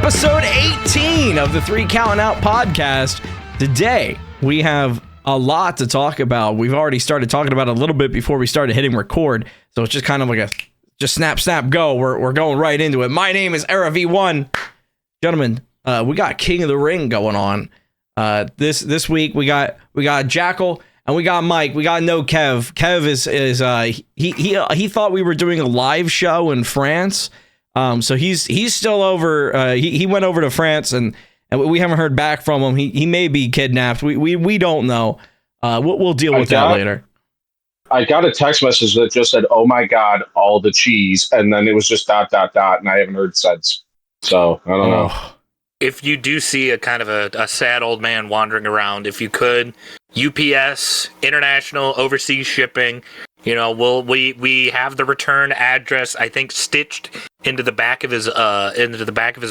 episode 18 of the 3 Counting Out podcast. Today, we have a lot to talk about. We've already started talking about it a little bit before we started hitting record, so it's just kind of like a just snap, go. We're going right into it. My name is Era V1. Gentlemen, we got King of the Ring going on. This week, we got Jackal and we got Mike. We got no Kev. Kev is he thought we were doing a live show in France. So he's still over. He went over to France and we haven't heard back from him. He may be kidnapped. We don't know. We'll deal with that later. I got a text message that just said, "Oh my God, all the cheese," and then it was just ... and I haven't heard since. So I don't know. If you do see a kind of a sad old man wandering around, if you could, UPS, international, overseas shipping. You know, we have the return address, I think, stitched into the back of his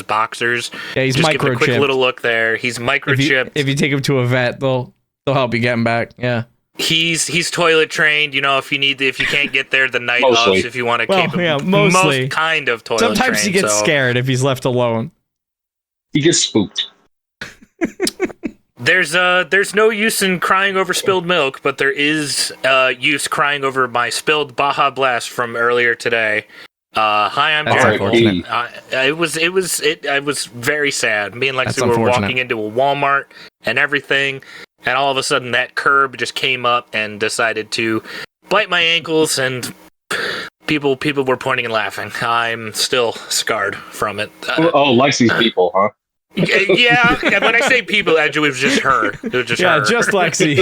boxers. Yeah, he's just microchipped. Give it a quick little look there. He's microchipped. If you take him to a vet, they'll help you get him back. Yeah. He's toilet trained. You know, if you can't get there the night of, if you want to keep him. Yeah, mostly. Most kind of toilet trained. Sometimes he gets scared if he's left alone. He gets spooked. There's no use in crying over spilled milk, but there is use crying over my spilled Baja Blast from earlier today. Hi, I'm Jackal. It was very sad. Me and Lexi were walking into a Walmart and everything, and all of a sudden that curb just came up and decided to bite my ankles, and people were pointing and laughing. I'm still scarred from it. Lexi's people, huh? Yeah, when I say people, it was just her. It was just her. Yeah, just Lexi.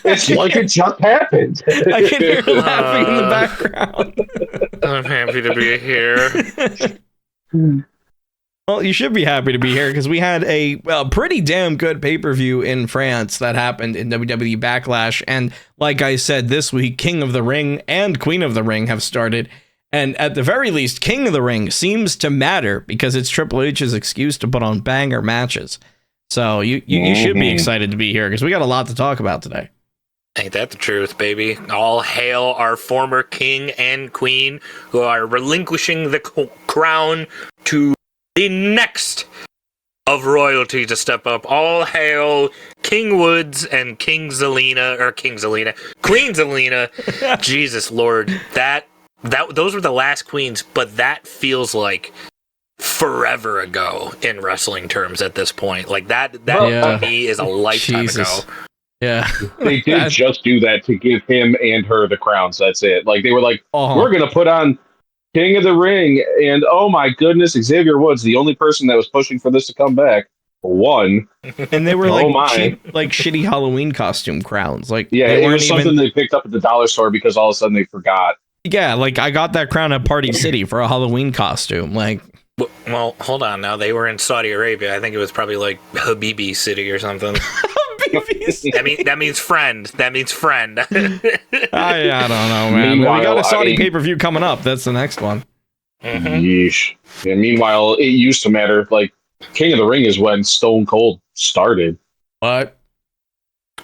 It's like it just happened. I can hear her laughing in the background. I'm happy to be here. Well, you should be happy to be here because we had a pretty damn good pay-per-view in France that happened in WWE Backlash. And like I said, this week, King of the Ring and Queen of the Ring have started. And at the very least, King of the Ring seems to matter because it's Triple H's excuse to put on banger matches. So you should be excited to be here because we got a lot to talk about today. Ain't that the truth, baby? All hail our former king and queen who are relinquishing the crown to the next of royalty to step up. All hail King Woods and Queen Zelina. Jesus Lord, those were the last queens, but that feels like forever ago in wrestling terms at this point. Like that to me is a lifetime ago. Yeah. They did just do that to give him and her the crowns. That's it. Like they were like, we're gonna put on King of the Ring, and oh my goodness, Xavier Woods, the only person that was pushing for this to come back, won. And they were shitty Halloween costume crowns. Like, yeah, it was something they picked up at the dollar store because all of a sudden they forgot. Yeah, like I got that crown at Party City for a Halloween costume. Like, well, hold on now. They were in Saudi Arabia. I think it was probably like Habibi City or something. That means friend. I don't know, man. We got a Saudi pay-per-view coming up. That's the next one. Mm-hmm. Yeesh. Yeah, meanwhile, it used to matter. Like, King of the Ring is when Stone Cold started. What?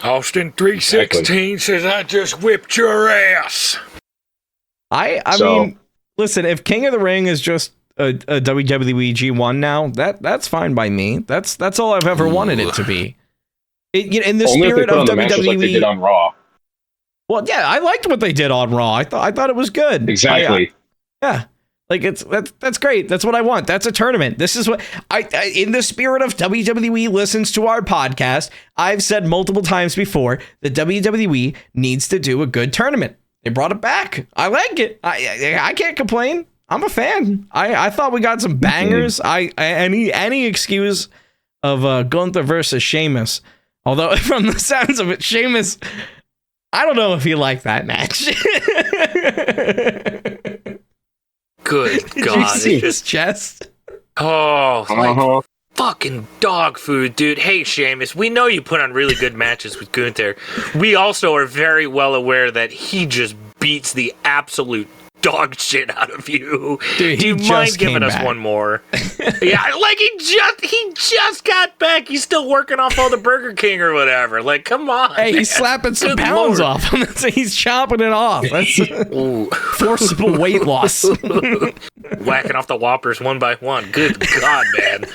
Austin 316 says, I just whipped your ass. I mean, listen, if King of the Ring is just a WWE G1 now, that's fine by me. That's all I've ever wanted it to be. In the spirit of WWE, like they did on Raw. Well, yeah, I liked what they did on Raw. I thought it was good. Exactly. Yeah, like that's great. That's what I want. That's a tournament. This is what I in the spirit of WWE listens to our podcast. I've said multiple times before that WWE needs to do a good tournament. They brought it back. I like it. I can't complain. I'm a fan. I thought we got some bangers. Any excuse of Gunther versus Sheamus. Although, from the sounds of it, Sheamus, I don't know if he liked that match. Good God. Did you see his chest? Oh, like fucking dog food, dude. Hey, Sheamus, we know you put on really good matches with Gunther. We also are very well aware that he just beats the absolute dog shit out of you. Dude, do you mind giving us one more? Yeah, like he just got back. He's still working off all the Burger King or whatever. Like, come on. Hey, he's slapping some pounds off. He's chopping it off. That's forcible weight loss. Whacking off the Whoppers one by one. Good God, man.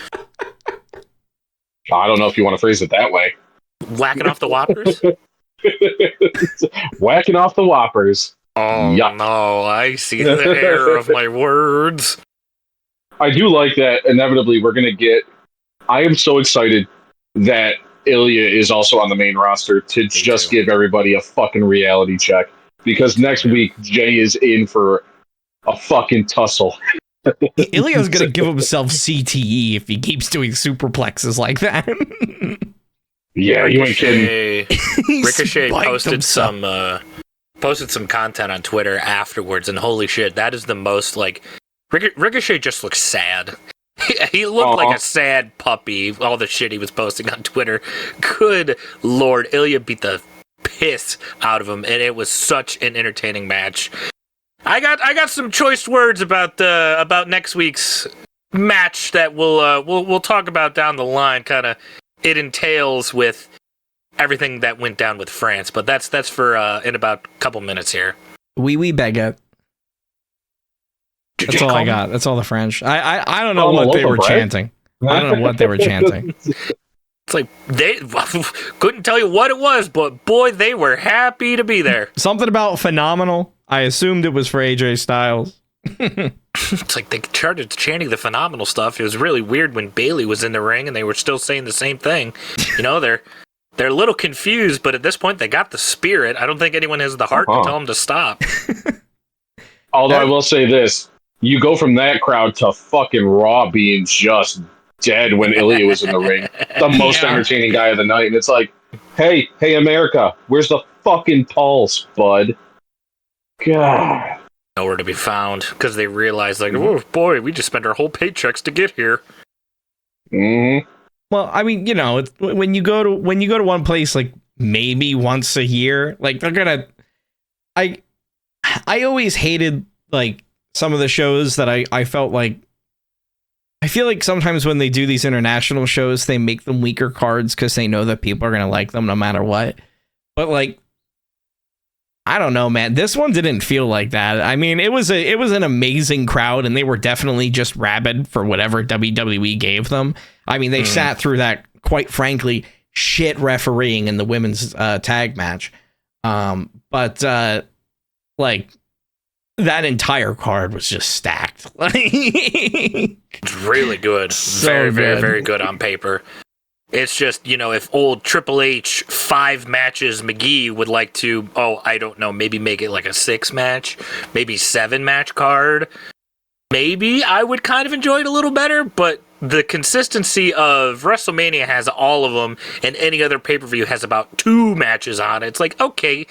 I don't know if you want to phrase it that way. Whacking off the Whoppers? Whacking off the Whoppers. Oh, yuck. No, I see the error of my words. I do like that inevitably we're going to get... I am so excited that Ilya is also on the main roster to just give everybody a fucking reality check. Because next week, Jay is in for a fucking tussle. Ilya's going to give himself CTE if he keeps doing superplexes like that. Yeah, you ain't kidding. Ricochet posted some content on Twitter afterwards, and holy shit, that is the most, like... Ricochet just looks sad. He looked like a sad puppy, all the shit he was posting on Twitter. Good Lord, Ilya beat the piss out of him, and it was such an entertaining match. I got some choice words about next week's match that we'll talk about down the line. Kind of it entails with everything that went down with France, but that's for in about a couple minutes here. Oui, baguette. That's all I got. That's all the French. I don't know what they were chanting. I don't know what they were chanting. It's like they couldn't tell you what it was, but boy, they were happy to be there. Something about phenomenal. I assumed it was for AJ Styles. It's like they started chanting the phenomenal stuff. It was really weird when Bayley was in the ring and they were still saying the same thing. You know, they're a little confused, but at this point they got the spirit. I don't think anyone has the heart to tell them to stop. Although I will say this, you go from that crowd to fucking Raw being just dead when Ilya was in the ring. The most entertaining guy of the night. And it's like, hey, America, where's the fucking pulse, bud? God. Nowhere to be found because they realized, like, oh boy, we just spent our whole paychecks to get here. Mm-hmm. Well, I mean, you know, when you go to one place like maybe once a year, like they're gonna. I always hated like some of the shows that I felt like. I feel like sometimes when they do these international shows, they make them weaker cards because they know that people are gonna like them no matter what. But like, I don't know, man. This one didn't feel like that. I mean, it was an amazing crowd, and they were definitely just rabid for whatever WWE gave them. I mean, they sat through that, quite frankly, shit refereeing in the women's tag match. But like, that entire card was just stacked. It's really good. So very, good. very, very good on paper. It's just, you know, if old Triple H 5 matches McGee would like to, I don't know, maybe make it like a 6 match, maybe 7 match card, maybe I would kind of enjoy it a little better, but the consistency of WrestleMania has all of them, and any other pay-per-view has about 2 matches on it. It's like, okay,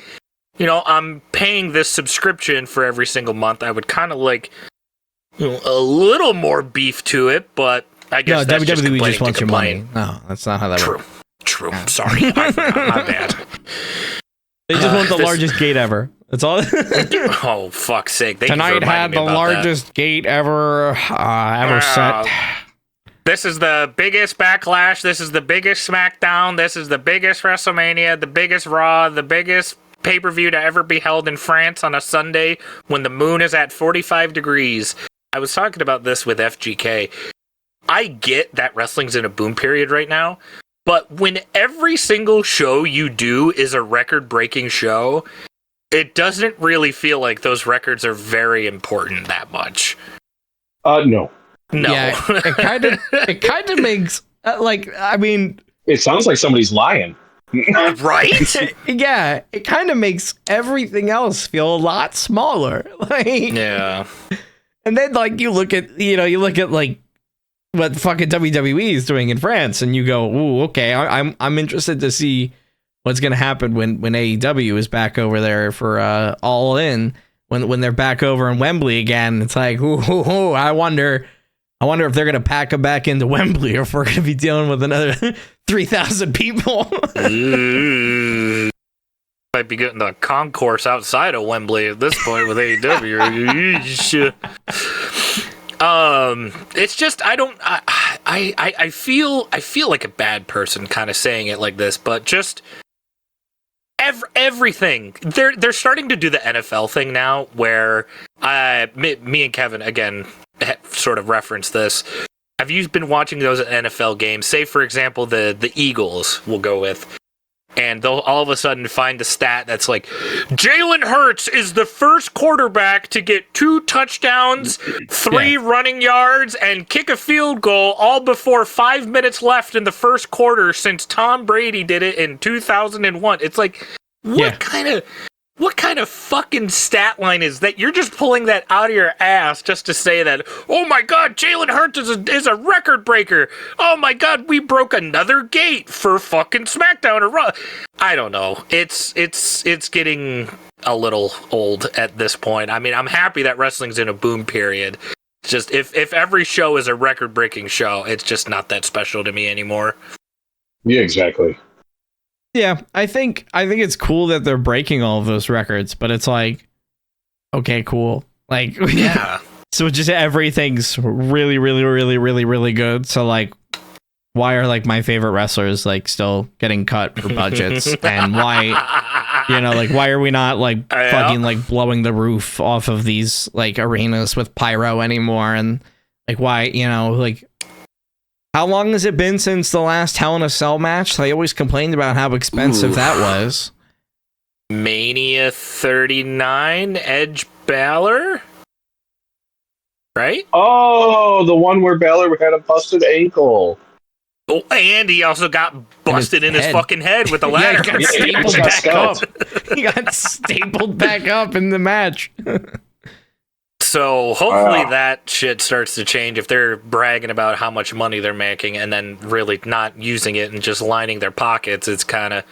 you know, I'm paying this subscription for every single month. I would kind of like, you know, a little more beef to it, but I guess that's WWE just wants your money. complain. No, that's not how that works. True. Sorry. I forgot. My bad. They just want the largest gate ever. That's all. Oh, fuck's sake. Tonight had the largest gate ever set. This is the biggest Backlash. This is the biggest SmackDown. This is the biggest WrestleMania, the biggest Raw, the biggest pay-per-view to ever be held in France on a Sunday when the moon is at 45 degrees. I was talking about this with FGK. I get that wrestling's in a boom period right now, but when every single show you do is a record-breaking show, it doesn't really feel like those records are very important that much. No. Yeah, it kind of makes like, I mean, it sounds like somebody's lying. Right? Yeah, it kind of makes everything else feel a lot smaller. Like, yeah. And then like you look at like what fucking WWE is doing in France, and you go, ooh, okay, I'm interested to see what's gonna happen when AEW is back over there for All In, when they're back over in Wembley again. It's like, ooh, I wonder if they're gonna pack them back into Wembley, or if we're gonna be dealing with another 3,000 people. might be getting the concourse outside of Wembley at this point with AEW. It's just I feel like a bad person kind of saying it like this, but just everything they're starting to do the NFL thing now, where me and Kevin again sort of reference this. Have you been watching those NFL games? Say, for example, the Eagles we'll go with, and they'll all of a sudden find a stat that's like, Jalen Hurts is the first quarterback to get 2 touchdowns, 3 running yards, and kick a field goal all before 5 minutes left in the first quarter since Tom Brady did it in 2001. It's like, what kind of fucking stat line is that? You're just pulling that out of your ass just to say that, oh my God, Jalen Hurts is a record breaker. Oh my God, we broke another gate for fucking SmackDown or Raw. I don't know. It's getting a little old at this point. I mean, I'm happy that wrestling's in a boom period. It's just, if every show is a record breaking show, it's just not that special to me anymore. Yeah, exactly. Yeah, I think it's cool that they're breaking all of those records, but it's like, okay, cool. Like, yeah. So just everything's really, really, really, really, really good. So like, why are like my favorite wrestlers like still getting cut for budgets, and why, like why are we not like fucking like blowing the roof off of these like arenas with pyro anymore? And like why, like. How long has it been since the last Hell in a Cell match? They always complained about how expensive that was. Mania 39, Edge Balor? Right? Oh, the one where Balor had a busted ankle. Oh, and he also got busted in his fucking head with a ladder. He got stapled back up. He got stapled back up in the match. So hopefully that shit starts to change if they're bragging about how much money they're making and then really not using it and just lining their pockets. It's kind of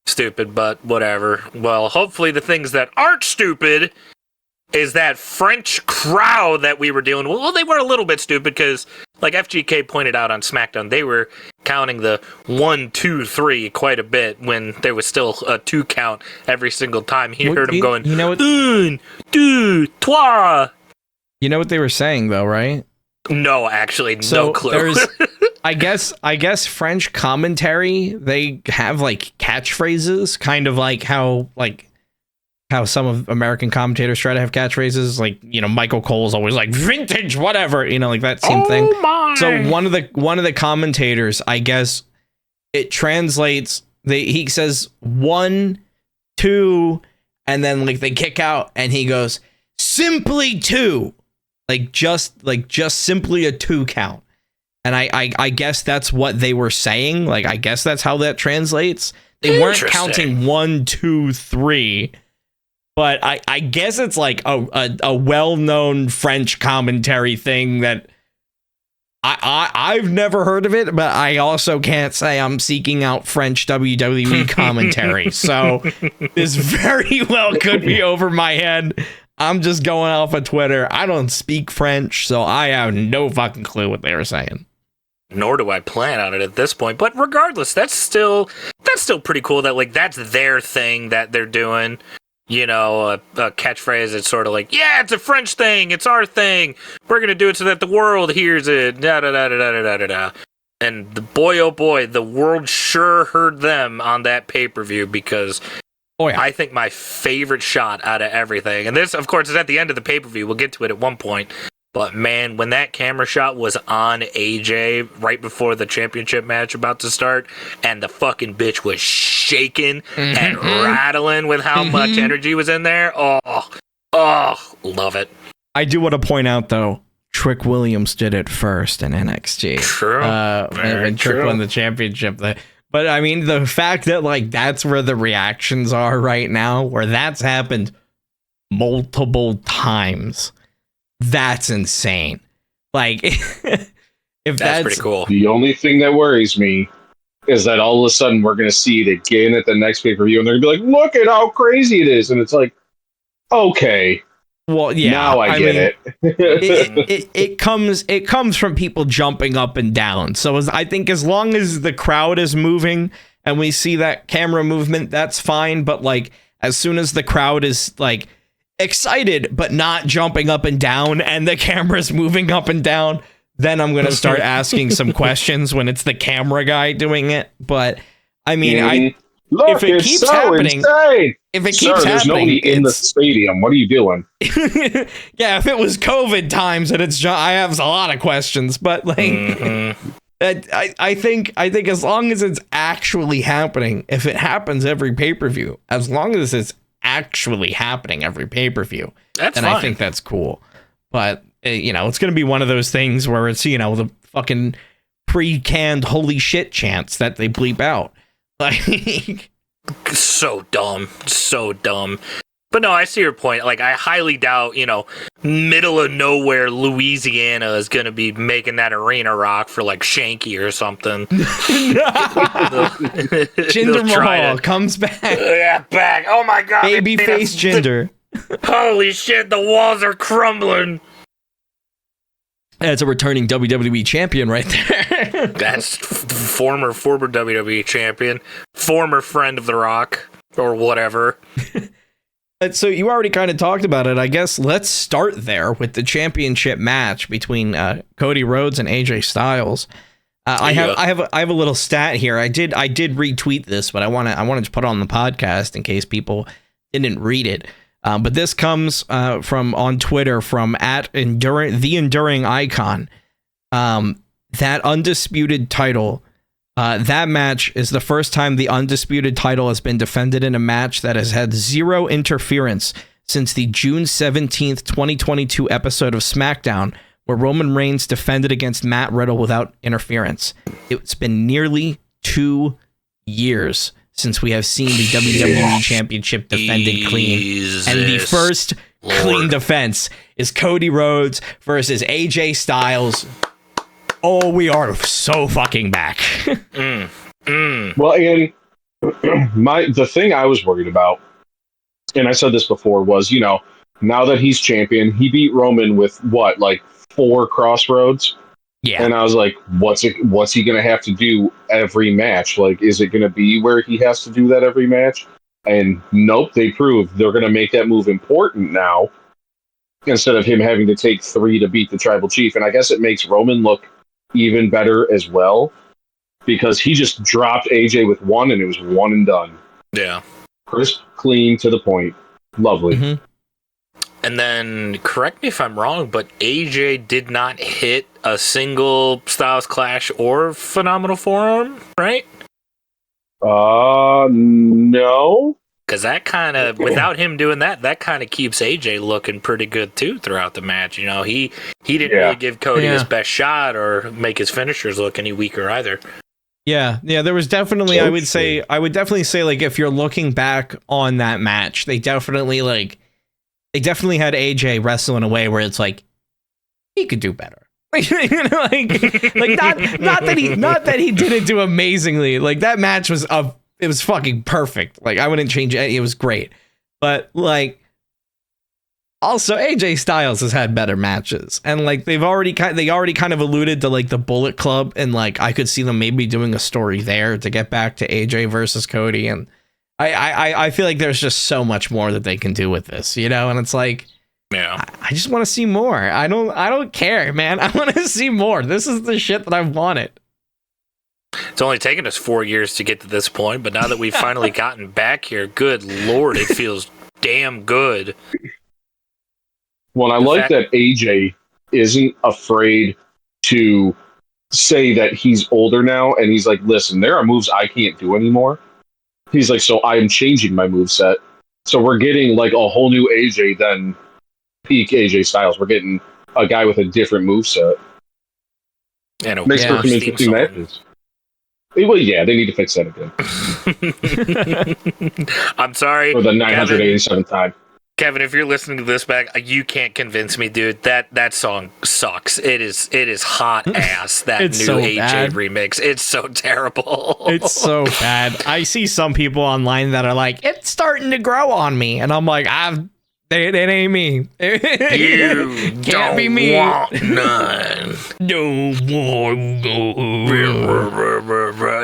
stupid, but whatever. Well, hopefully the things that aren't stupid is that French crowd that we were dealing with. Well, they were a little bit stupid because, like FGK pointed out on SmackDown, they were counting the 1, 2, 3 quite a bit when there was still a 2 count every single time. He heard them going, un, deux, trois. You know what they were saying, though, right? No, actually, no clue. I guess French commentary, they have like catchphrases, kind of like how some of American commentators try to have catchphrases. Like, Michael Cole's always like vintage, whatever, like that same thing. My. So one of the commentators, I guess, it translates. He says 1, 2, and then like they kick out, and he goes simply 2. Like just simply a 2 count. And I guess that's what they were saying. Like, I guess that's how that translates. They weren't counting 1, 2, 3. But I guess it's like a well-known French commentary thing that I've never heard of it, but I also can't say I'm seeking out French WWE commentary. So this very well could be over my head. I'm just going off of Twitter. I don't speak French, so I have no fucking clue what they were saying. Nor do I plan on it at this point. But regardless, that's still pretty cool that like that's their thing that they're doing. A catchphrase that's sort of like, yeah, it's a French thing, it's our thing. We're gonna do it so that the world hears it. Da da da da da da da da. And boy, oh boy, the world sure heard them on that pay-per-view because. Oh, yeah. I think my favorite shot out of everything, and this, of course, is at the end of the pay-per-view. We'll get to it at one point. But, man, when that camera shot was on AJ right before the championship match about to start, and the fucking bitch was shaking and rattling with how much energy was in there, oh, love it. I do want to point out, though, Trick Williams did it first in NXT. True. And Trick won the championship. But I mean, the fact that like that's where the reactions are right now, where that's happened multiple times, that's insane. Like, if that's pretty cool. The only thing that worries me is that all of a sudden we're going to see it again at the next pay-per-view, and they're going to be like, "Look at how crazy it is," and it's like, okay. Well, yeah. Now I get it. It comes from people jumping up and down. So I think as long as the crowd is moving and we see that camera movement, that's fine. But like as soon as the crowd is like excited but not jumping up and down and the camera's moving up and down, then I'm going to start asking some questions when it's the camera guy doing it. But I mean, Look, if it keeps happening, insane. if it Sir, keeps there's happening, nobody in the stadium. What are you doing? Yeah, if it was COVID times and I have a lot of questions, but like, I think as long as it's actually happening, if it happens every pay-per-view, as long as it's actually happening every pay-per-view, then fine. I think that's cool. But it's going to be one of those things where it's, the fucking pre-canned holy shit chants that they bleep out. Like, so dumb. But no, I see your point. Like, I highly doubt, middle of nowhere Louisiana is going to be making that arena rock for like Shanky or something. Jinder Mahal comes back. Yeah, back. Oh my god. Babyface Jinder. Holy shit, the walls are crumbling. That's a returning WWE champion right there. That's former WWE champion, former friend of The Rock, or whatever. So you already kind of talked about it. I guess let's start there with the championship match between Cody Rhodes and AJ Styles. I have a little stat here. I did retweet this, but I wanted to put it on the podcast in case people didn't read it. But this comes from on Twitter from the Enduring Icon. That undisputed title, that match is the first time the undisputed title has been defended in a match that has had zero interference since the June 17th, 2022 episode of SmackDown, where Roman Reigns defended against Matt Riddle without interference. It's been nearly 2 years since we have seen the WWE Championship defended clean. And the first clean defense is Cody Rhodes versus AJ Styles. Oh, we are so fucking back. Well, and the thing I was worried about, and I said this before, was, now that he's champion, he beat Roman with what, like 4 crossroads? Yeah. And I was like, what's he going to have to do every match? Like, is it going to be where he has to do that every match? And nope, they proved they're going to make that move important now instead of him having to take 3 to beat the Tribal Chief. And I guess it makes Roman look even better as well because he just dropped AJ with 1 and it was 1 and done. Yeah. Crisp, clean, to the point. Lovely. Mm-hmm. And then, correct me if I'm wrong, but AJ did not hit a single Styles Clash or Phenomenal Forearm, right? No. Because that kind of, without him doing that kind of keeps AJ looking pretty good too throughout the match. He didn't really give Cody his best shot or make his finishers look any weaker either. Yeah, there was definitely, I would definitely say, like, if you're looking back on that match, they definitely had AJ wrestle in a way where it's like he could do better. Not that he didn't do amazingly. Like, that match was it was fucking perfect. Like, I wouldn't change it. It was great. But like, also AJ Styles has had better matches, and like they already kind of alluded to like the Bullet Club, and like I could see them maybe doing a story there to get back to AJ versus Cody, and I feel like there's just so much more that they can do with this, and it's like, yeah, I just want to see more. I don't care, man. I want to see more. This is the shit that I've wanted. It's only taken us 4 years to get to this point, but now that we've finally gotten back here, good Lord, it feels damn good. Well, I like that AJ isn't afraid to say that he's older now, and he's like, listen, there are moves I can't do anymore. He's like, so I'm changing my moveset. So we're getting like a whole new AJ than peak AJ Styles. We're getting a guy with a different moveset. And makes for some interesting matches. Well, yeah, they need to fix that again. I'm sorry. For the 987th time. Kevin, if you're listening to this back, you can't convince me, dude. That song sucks. It is hot ass, that new so AJ bad. remix. It's so terrible. It's so bad. I see some people online that are like, it's starting to grow on me. And I'm like, It ain't me. You can't be me. Want none.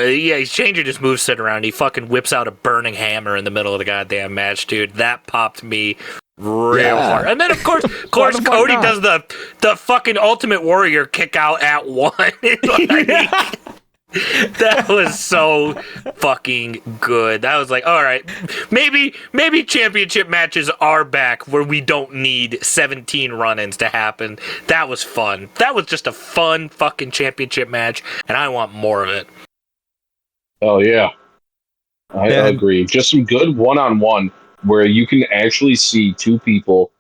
Yeah, he's changing his moveset around. He fucking whips out a burning hammer in the middle of the goddamn match, dude. That popped me real hard. And then of course Cody does the fucking Ultimate Warrior kick out at one. That was so fucking good. That was like, all right, maybe championship matches are back where we don't need 17 run-ins to happen. That was fun. That was just a fun fucking championship match, and I want more of it. Oh yeah, I agree. Just some good one-on-one where you can actually see two people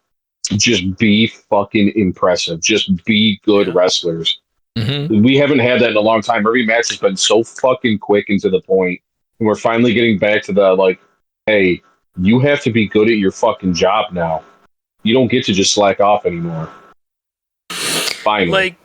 just be fucking impressive, just be good wrestlers. Mm-hmm. We haven't had that in a long time. Every match has been so fucking quick and to the point. And we're finally getting back to the, like, hey, you have to be good at your fucking job now. You don't get to just slack off anymore. Finally. Like,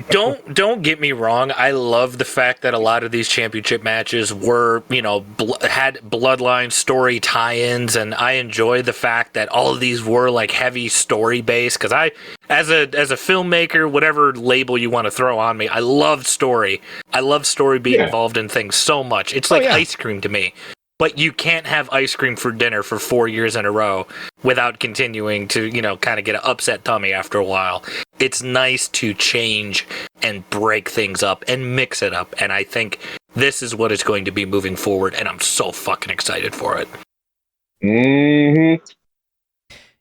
don't get me wrong. I love the fact that a lot of these championship matches were, had bloodline story tie-ins, and I enjoy the fact that all of these were like heavy story based. Because I, as a filmmaker, whatever label you want to throw on me, I love story. I love story being involved in things so much. It's like ice cream to me. But you can't have ice cream for dinner for 4 years in a row without continuing to, kind of get an upset tummy after a while. It's nice to change and break things up and mix it up. And I think this is what it's going to be moving forward. And I'm so fucking excited for it. Mm-hmm.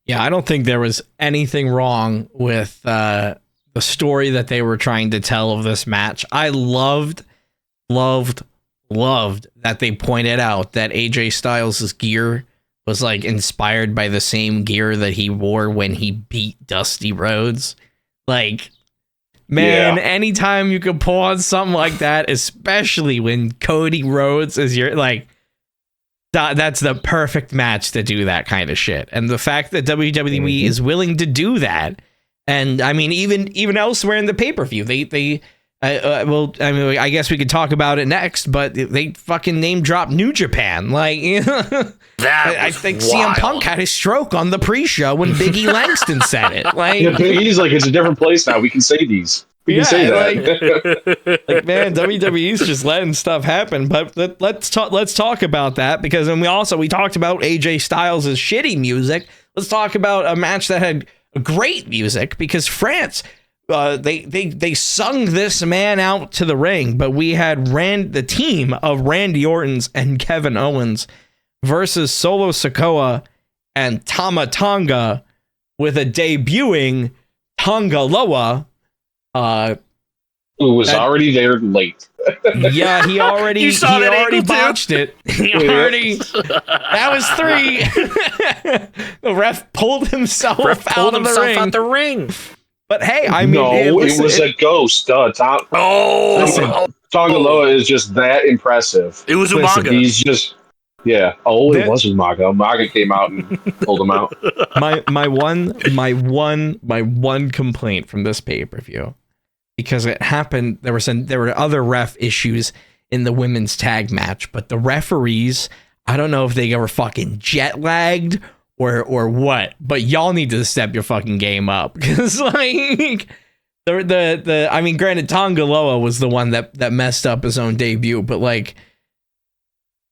Yeah, I don't think there was anything wrong with the story that they were trying to tell of this match. I loved that they pointed out that AJ Styles' gear was like inspired by the same gear that he wore when he beat Dusty Rhodes. Like, man, anytime you can pull on something like that, especially when Cody Rhodes is your, like, that's the perfect match to do that kind of shit. And the fact that WWE is willing to do that, and I mean, even elsewhere in the pay-per-view, I guess we could talk about it next, but they fucking name dropped New Japan. Like, I think wild. CM Punk had his stroke on the pre-show when Big E Langston said it. Like, Big E's like, it's a different place now. We can say these. We can say that. Like, man, WWE's just letting stuff happen. But let's talk about that, because we talked about AJ Styles' shitty music. Let's talk about a match that had great music, because France. They sung this man out to the ring, but we had the team of Randy Orton and Kevin Owens versus Solo Sikoa and Tama Tonga, with a debuting Tonga Loa. Who was already there late. Yeah, he already botched it. That was 3. The ref pulled himself out the ring. But hey, I mean, it was a ghost. Tonga Loa is just that impressive. It was Umaga. He's just, it was Umaga. Umaga came out and pulled him out. My one complaint from this pay-per-view, because it happened, there were other ref issues in the women's tag match, but the referees, I don't know if they were fucking jet lagged or what, but y'all need to step your fucking game up, because like I mean, granted, Tonga Loa was the one that messed up his own debut, but like,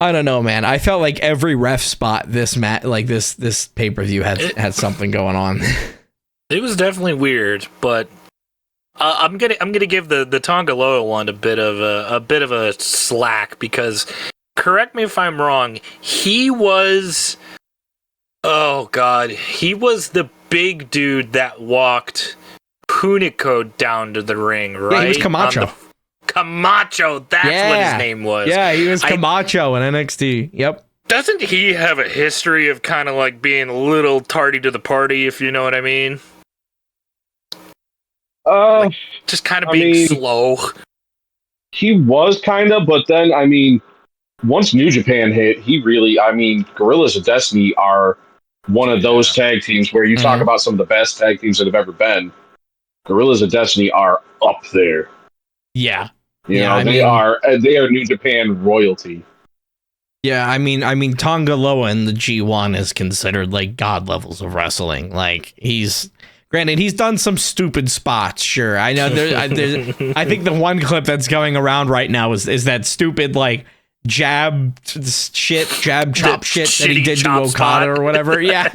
I don't know, man. I felt like every ref spot this pay-per-view had something going on. It was definitely weird, but I'm gonna give the Tonga Loa one a bit of a slack, because, correct me if I'm wrong, he was the big dude that walked Hunico down to the ring, right? Yeah, he was Camacho. Camacho, that's what his name was. Yeah, he was Camacho in NXT. Yep. Doesn't he have a history of kind of like being a little tardy to the party, if you know what I mean? Just kind of being slow. He was kind of, but then, I mean, once New Japan hit, Guerrillas of Destiny are one of those tag teams where you talk about some of the best tag teams that have ever been. Guerrillas of Destiny are up there. Yeah. They are New Japan royalty. Yeah, I mean, Tonga Loa in the G1 is considered like god levels of wrestling. Like granted, he's done some stupid spots. Sure, I know. I think the one clip that's going around right now is that stupid like jab chop shit that he did to Okada spot. Or whatever. Yeah.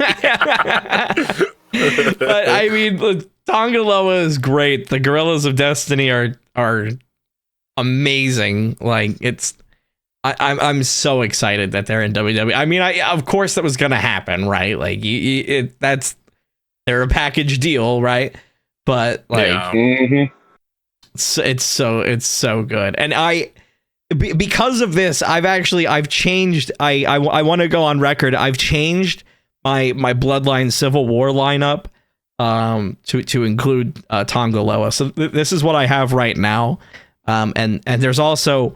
But I mean, Tonga Loa is great. The Gorillas of Destiny are amazing. Like I'm so excited that they're in WWE. I mean, of course that was gonna happen, right? Like they're a package deal, right? But like, it's so good. And because of this, I've changed. I want to go on record. I've changed my Bloodline Civil War lineup to include Tonga Loa. So this is what I have right now. And there's also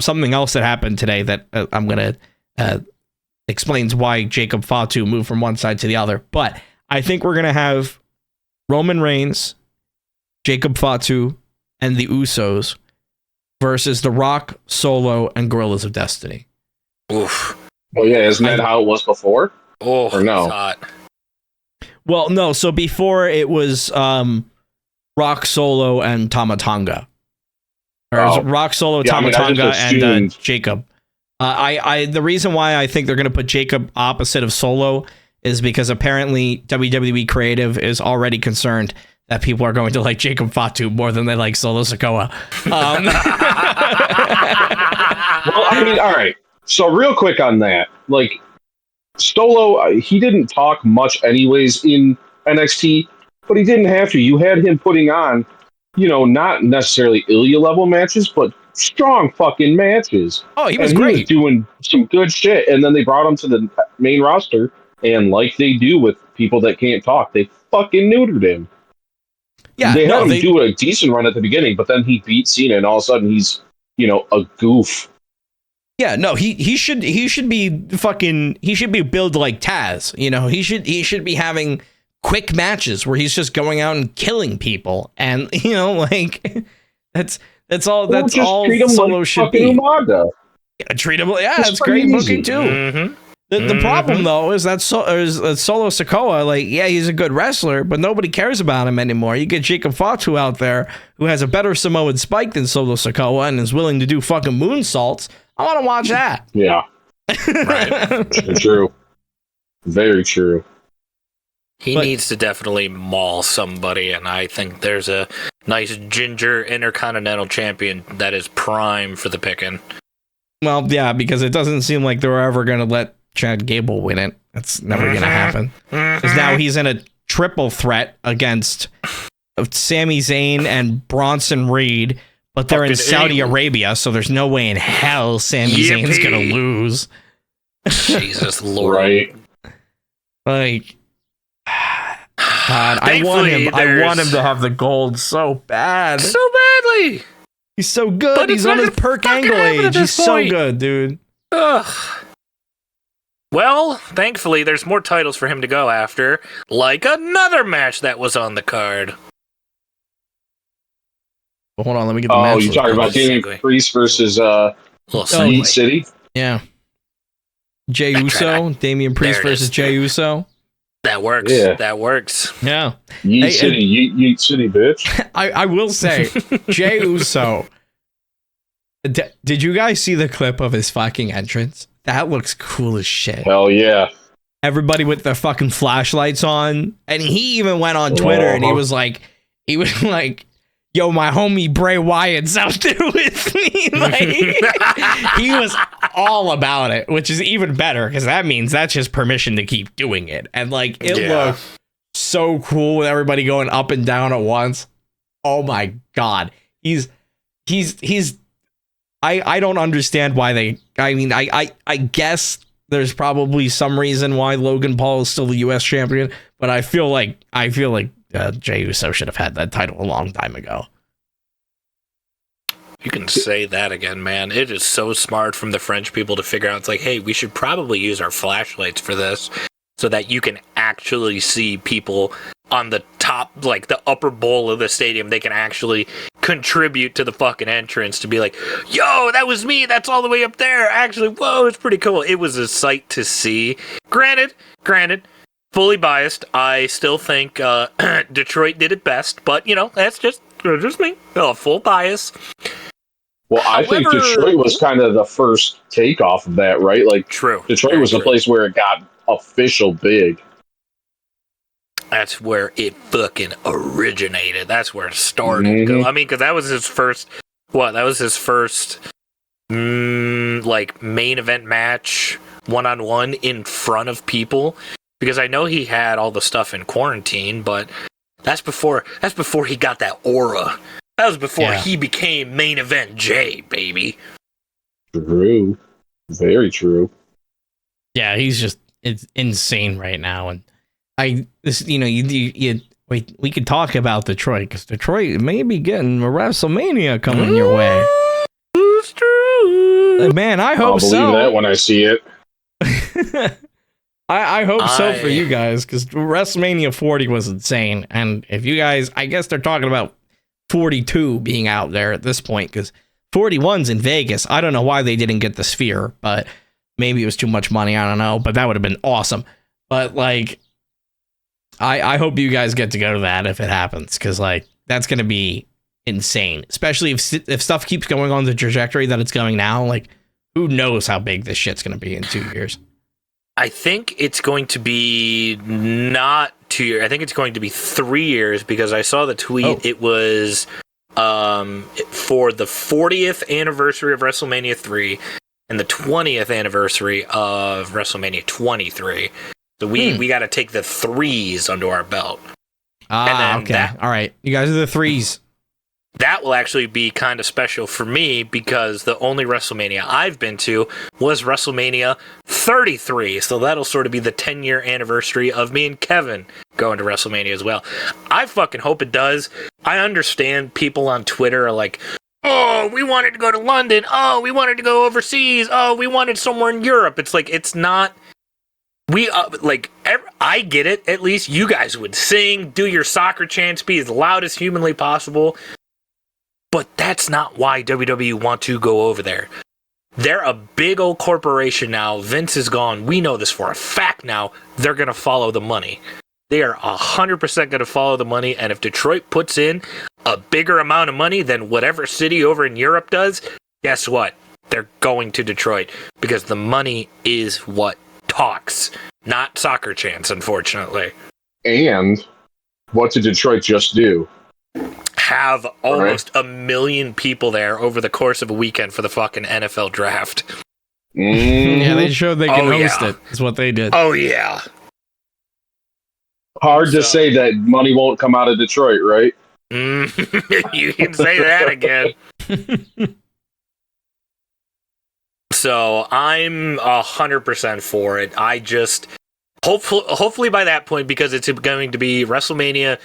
something else that happened today that I'm gonna explains why Jacob Fatu moved from one side to the other. But I think we're gonna have Roman Reigns, Jacob Fatu, and the Usos versus The Rock, Solo, and Gorillas of Destiny. Oof. Well, yeah, isn't that how it was before? Oh, or no? Well, no. So before it was Rock, Solo, and Tama Tonga. Or Rock, Solo, Tama Tonga, and Jacob. The reason why I think they're going to put Jacob opposite of Solo is because apparently WWE Creative is already concerned that people are going to like Jacob Fatu more than they like Solo Sikoa. Well, I mean, all right. So real quick on that, like Solo, he didn't talk much anyways in NXT, but he didn't have to. You had him putting on, not necessarily Ilya level matches, but strong fucking matches. Oh, he was great. He was doing some good shit. And then they brought him to the main roster, and like they do with people that can't talk, they fucking neutered him. Yeah, they had him do a decent run at the beginning, but then he beat Cena, and all of a sudden he's, a goof. Yeah, no, he should be billed like Taz. He should be having quick matches where he's just going out and killing people, and that's all Solo should be. Umaga. Yeah, treat him. Yeah, that's great booking too. Mm-hmm. The problem though is that Solo Sikoa, he's a good wrestler, but nobody cares about him anymore. You get Jacob Fatu out there who has a better Samoan spike than Solo Sikoa and is willing to do fucking moonsaults. I want to watch that. Yeah. Right. True. Very true. He needs to definitely maul somebody, and I think there's a nice ginger intercontinental champion that is prime for the picking. Well, yeah, because it doesn't seem like they're ever going to let Chad Gable win it. That's never going to happen. Because now he's in a triple threat against Sami Zayn and Bronson Reed, but they're in Saudi Arabia, so there's no way in hell Sami Zayn's going to lose. Jesus Lord. Right. Like, God, I want him to have the gold so bad. So badly. He's so good. But he's on his Perk Angle age. He's so good, dude. Ugh. Well, thankfully, there's more titles for him to go after, like another match that was on the card. Well, hold on, let me get the match. Oh, you're talking about Damian Priest versus Elite City? Yeah. Jey Uso, Damian Priest versus Jey Uso. That works. Yeah. That works. Yeah. Yeet City, bitch. I will say, Jey Uso. Did you guys see the clip of his fucking entrance? That looks cool as shit. Hell yeah. Everybody with their fucking flashlights on. And he even went on Twitter and he was like, yo, my homie Bray Wyatt's out there with me. He was all about it, which is even better because that means that's just permission to keep doing it. And it looked so cool with everybody going up and down at once. Oh my God. He's I don't understand why I guess there's probably some reason why Logan Paul is still the US champion, but I feel like Jey Uso should have had that title a long time ago. You can say that again, man. It is so smart from the French people to figure out, it's like, hey, we should probably use our flashlights for this so that you can actually see people on the top, like the upper bowl of the stadium, they can actually contribute to the fucking entrance to be like, yo, that was me. That's all the way up there. Actually, whoa, it's pretty cool. It was a sight to see. Granted, fully biased. I still think Detroit did it best, but that's just me. Full bias. Well, I think Detroit was kind of the first takeoff of that, right? Like, true. Detroit was the place where it got official big. That's where it fucking originated. That's where it started. I mean, because that was his first. That was his first, like main event match, 1-on-1 in front of people. Because I know he had all the stuff in quarantine, but that's before he got that aura. That was before he became main event Jay, baby. True. Very true. Yeah, it's insane right now. And we could talk about Detroit, because Detroit may be getting a WrestleMania coming your way. It's true. Man, I hope so. I'll believe that when I see it. I hope so for you guys, because WrestleMania 40 was insane. And if you guys, I guess they're talking about 42 being out there at this point, because 41's in Vegas. I don't know why they didn't get the Sphere, but maybe it was too much money. I don't know, but that would have been awesome. But like, I hope you guys get to go to that if it happens, because like that's gonna be insane, especially if stuff keeps going on the trajectory that it's going now. Like, who knows how big this shit's gonna be in 2 years? I think it's going to be not 2 years. I think it's going to be 3 years, because I saw the tweet. Oh. It was for the 40th anniversary of WrestleMania 3 and the 20th anniversary of WrestleMania 23. So we got to take the threes under our belt. Okay. All right. You guys are the threes. That will actually be kind of special for me, because the only WrestleMania I've been to was WrestleMania 33. So that'll sort of be the 10-year anniversary of me and Kevin going to WrestleMania as well. I fucking hope it does. I understand people on Twitter are like, oh, we wanted to go to London. Oh, we wanted to go overseas. Oh, we wanted somewhere in Europe. It's like, it's not... I get it. At least you guys would sing, do your soccer chants, be as loud as humanly possible. But that's not why WWE want to go over there. They're a big old corporation now. Vince is gone. We know this for a fact now. They're going to follow the money. They are 100% going to follow the money. And if Detroit puts in a bigger amount of money than whatever city over in Europe does, guess what? They're going to Detroit, because the money is what talks, not soccer chants, unfortunately. And what did Detroit just do? Have almost 1 million people there over the course of a weekend for the fucking NFL draft. Yeah, they showed they can host it, is what they did. Oh, yeah. Hard to say that money won't come out of Detroit, right? You can say that again. So I'm 100% for it. I just hopefully by that point, because it's going to be WrestleMania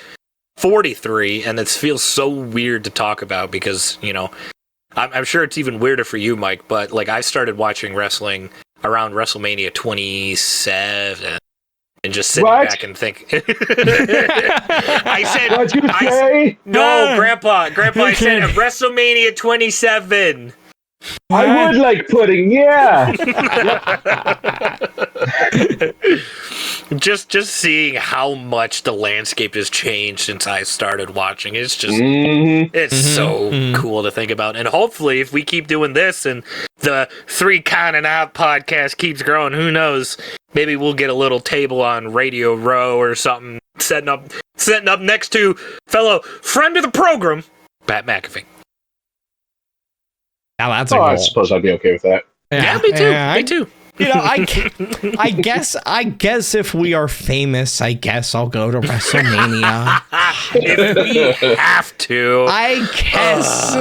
43, and it feels so weird to talk about, because I'm sure it's even weirder for you, Mike. But like, I started watching wrestling around WrestleMania 27. And just sitting back and think. I said, what'd you say? No, Grandpa, I said WrestleMania 27. I would like pudding, yeah. Just seeing how much the landscape has changed since I started watching. It's just, so cool to think about. And hopefully, if we keep doing this and the 3 Count and Out podcast keeps growing, who knows? Maybe we'll get a little table on Radio Row or something, setting up next to fellow friend of the program, Pat McAfee. Now that's a goal. I suppose I'd be okay with that. Yeah, me too. Me too. I guess if we are famous, I guess I'll go to WrestleMania. If we have to. I guess.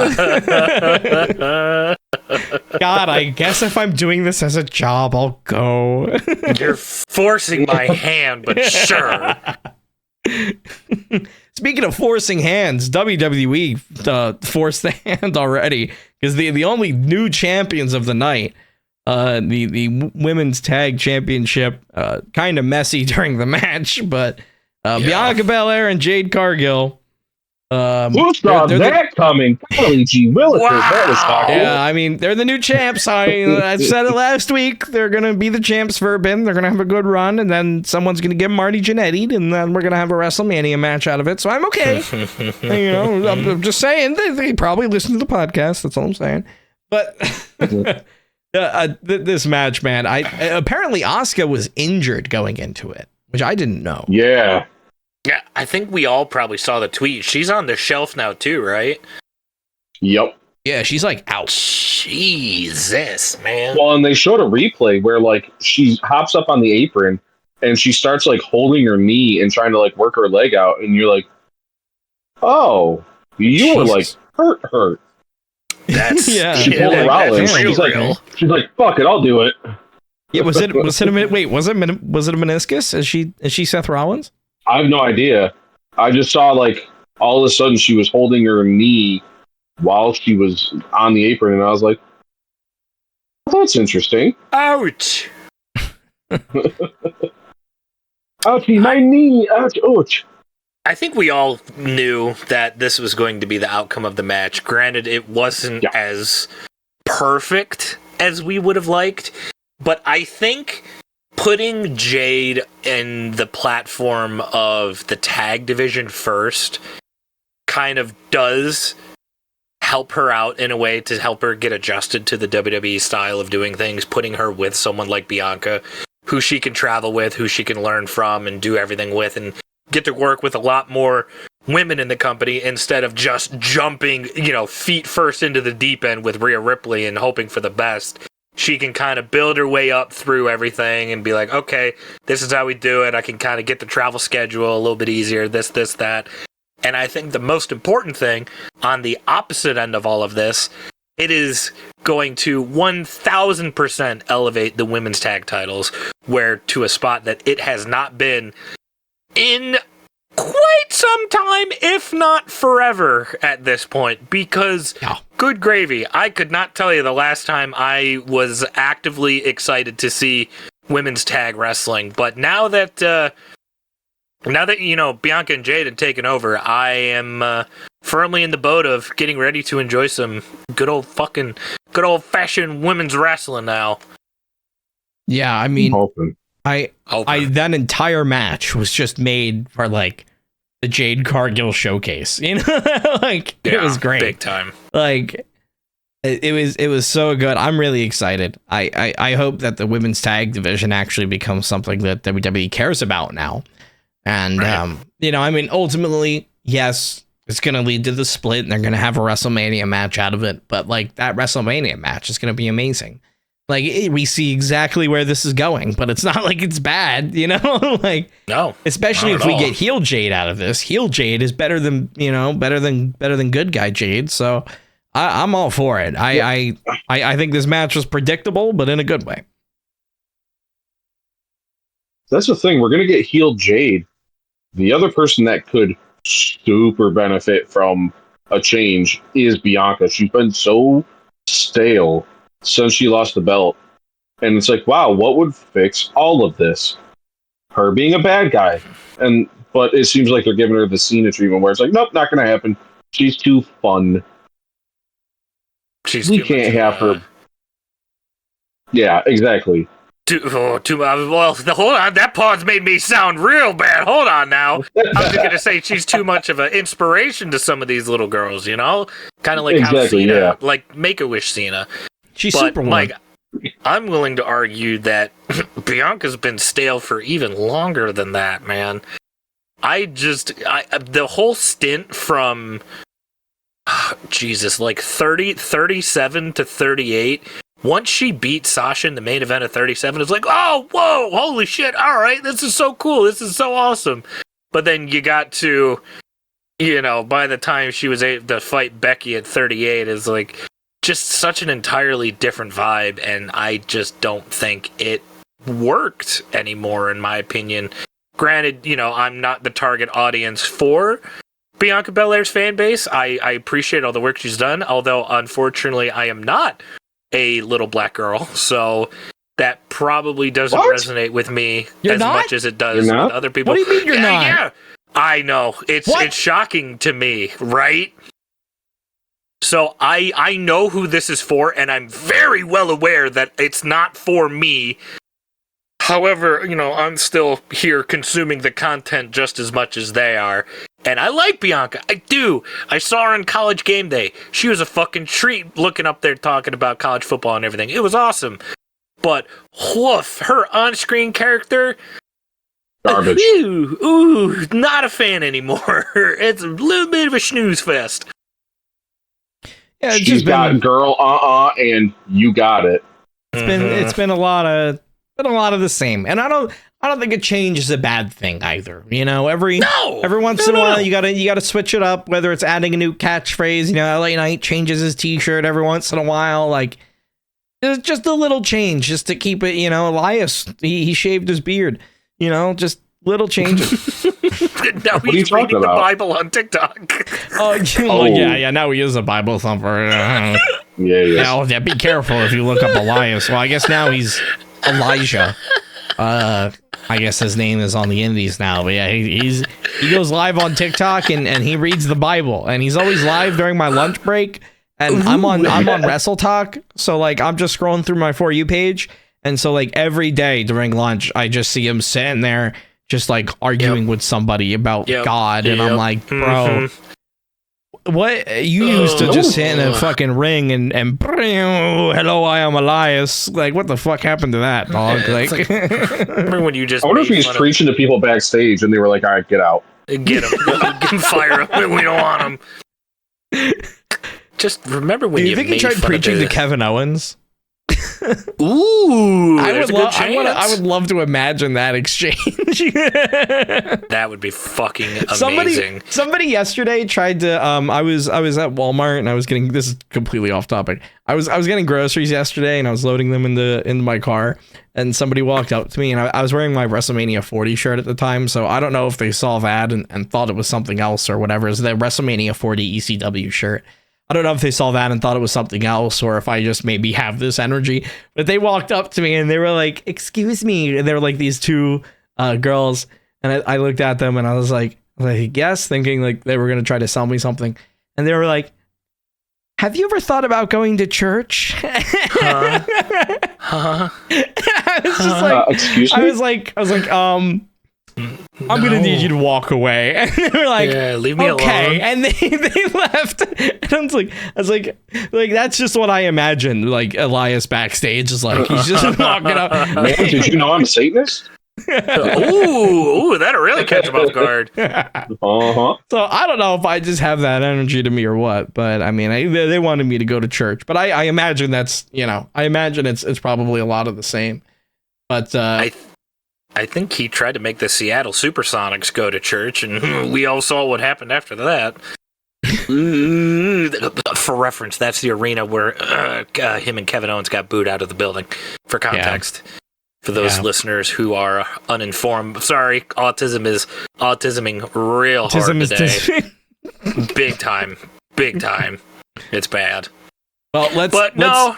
God, I guess if I'm doing this as a job, I'll go. You're forcing my hand, but sure. Speaking of forcing hands, WWE forced the hand already, because the only new champions of the night, the women's tag championship, kind of messy during the match, but Bianca Belair and Jade Cargill. Who saw that coming? Golly gee Willikers, that was shocking. Yeah, I mean, they're the new champs. I said it last week. They're going to be the champs for a bit. They're going to have a good run, and then someone's going to give Marty Jannetty, and then we're going to have a WrestleMania match out of it. So I'm okay. I'm just saying, they probably listen to the podcast. That's all I'm saying. But this match, man, apparently Asuka was injured going into it, which I didn't know. Yeah. Yeah, I think we all probably saw the tweet. She's on the shelf now too, right? Yep. Yeah, she's like out. Jesus, man. Well, and they showed a replay where like she hops up on the apron and she starts like holding her knee and trying to like work her leg out, and you're like, oh, you were like hurt. That's yeah. She pulled her out. She's like, fuck it, I'll do it. Yeah, was it a meniscus? Is she Seth Rollins? I have no idea. I just saw like all of a sudden she was holding her knee while she was on the apron, and I was like, that's interesting. Ouch. Ouchie, my knee. Ouch. I think we all knew that this was going to be the outcome of the match. Granted, it wasn't as perfect as we would have liked, but I think putting Jade in the platform of the tag division first kind of does help her out in a way to help her get adjusted to the WWE style of doing things, putting her with someone like Bianca, who she can travel with, who she can learn from and do everything with, and get to work with a lot more women in the company instead of just jumping, feet first into the deep end with Rhea Ripley and hoping for the best. She can kind of build her way up through everything and be like, okay, this is how we do it. I can kind of get the travel schedule a little bit easier, this, that. And I think the most important thing on the opposite end of all of this, it is going to 1,000% elevate the women's tag titles to a spot that it has not been in quite some time, if not forever at this point, because good gravy, I could not tell you the last time I was actively excited to see women's tag wrestling. But now that Bianca and Jade had taken over, I am firmly in the boat of getting ready to enjoy some good old fashioned women's wrestling now. Yeah, I mean, that entire match was just made for like the Jade Cargill showcase, it was great, big time. Like it was so good. I'm really excited. I hope that the women's tag division actually becomes something that WWE cares about now. And ultimately, yes, it's gonna lead to the split, and they're gonna have a WrestleMania match out of it. But like that WrestleMania match is gonna be amazing. Like, we see exactly where this is going, but it's not like it's bad, No, especially if we get heel Jade out of this. Heel Jade is better than good guy Jade. So I'm all for it. I think this match was predictable, but in a good way. That's the thing. We're gonna get heel Jade. The other person that could super benefit from a change is Bianca. She's been so stale since she lost the belt. And it's like, wow, what would fix all of this? Her being a bad guy. But it seems like they're giving her the Cena treatment where it's like, nope, not going to happen. She's too fun. We can't have her. Yeah, exactly. Well, hold on. That pause made me sound real bad. Hold on now. I was going to say she's too much of an inspiration to some of these little girls, kind of like how Cena, like Make-A-Wish Cena. She's super like, I'm willing to argue that Bianca's been stale for even longer than that, man. The whole stint from, like 37 to 38, once she beat Sasha in the main event of 37, it's like, oh, whoa, holy shit, all right, this is so cool, this is so awesome. But then you got to, by the time she was able to fight Becky at 38, is like, just such an entirely different vibe, and I just don't think it worked anymore, in my opinion. Granted, I'm not the target audience for Bianca Belair's fan base. I appreciate all the work she's done, although, unfortunately, I am not a little black girl, so that probably doesn't resonate with me much as it does with other people. What do you mean you're not? Yeah, I know. It's shocking to me, right? So I know who this is for, and I'm very well aware that it's not for me. However, I'm still here consuming the content just as much as they are. And I like Bianca. I do. I saw her on College Game Day. She was a fucking treat looking up there talking about college football and everything. It was awesome. But, woof, her on-screen character... Garbage. Ooh, not a fan anymore. It's a little bit of a snooze fest. Yeah, she's got girl, and you got it. It's been a lot of the same, and I don't think a change is a bad thing either. Every once in a while you gotta switch it up. Whether it's adding a new catchphrase, LA Knight changes his T-shirt every once in a while, like just a little change, just to keep it. Elias he shaved his beard. Just little changes. Now he's reading the Bible on TikTok. Yeah. Now he is a Bible thumper. Yeah. Be careful if you look up Elias. Well, I guess now he's Elijah. I guess his name is on the indies now. But yeah, he goes live on TikTok and he reads the Bible, and he's always live during my lunch break. And I'm on Wrestle Talk, so like I'm just scrolling through my For You page, and so like every day during lunch, I just see him sitting there, just like arguing with somebody about God, and I'm like, bro, what you used to just sit in a fucking ring and hello, I am Elias. Like, what the fuck happened to that, dog? Like, remember when you just? I wonder if he's preaching to people backstage, and they were like, "All right, get out, get him, fire him. We don't want him." Just remember when you think he tried preaching to Kevin Owens? Ooh, I would love to imagine that exchange. That would be fucking amazing. Somebody yesterday tried to. I was at Walmart and I was getting. This is completely off topic. I was getting groceries yesterday and I was loading them into my car, and somebody walked up to me, and I was wearing my WrestleMania 40 shirt at the time, so I don't know if they saw that and thought it was something else or whatever. It's the WrestleMania 40 ECW shirt. I don't know if they saw that and thought it was something else, or if I just maybe have this energy. But they walked up to me and they were like, "Excuse me," and they were like these two girls, and I looked at them and I was like, yes, thinking like they were gonna try to sell me something, and they were like, "Have you ever thought about going to church?" I was just like, excuse me? I was like, I'm gonna need you to walk away. And they were like, leave me alone. And they left. And I was like, that's just what I imagined. Like Elias backstage is like, he's just walking up. Man, did you know I'm a Satanist? Ooh, that'll really catch him off guard. So I don't know if I just have that energy to me or what, but I mean, they wanted me to go to church, but I imagine that's, I imagine it's probably a lot of the same. But I think he tried to make the Seattle Supersonics go to church, and we all saw what happened after that. For reference, that's the arena where him and Kevin Owens got booed out of the building. For context, for those listeners who are uninformed, sorry, autisming real hard today. Big time. It's bad. Well,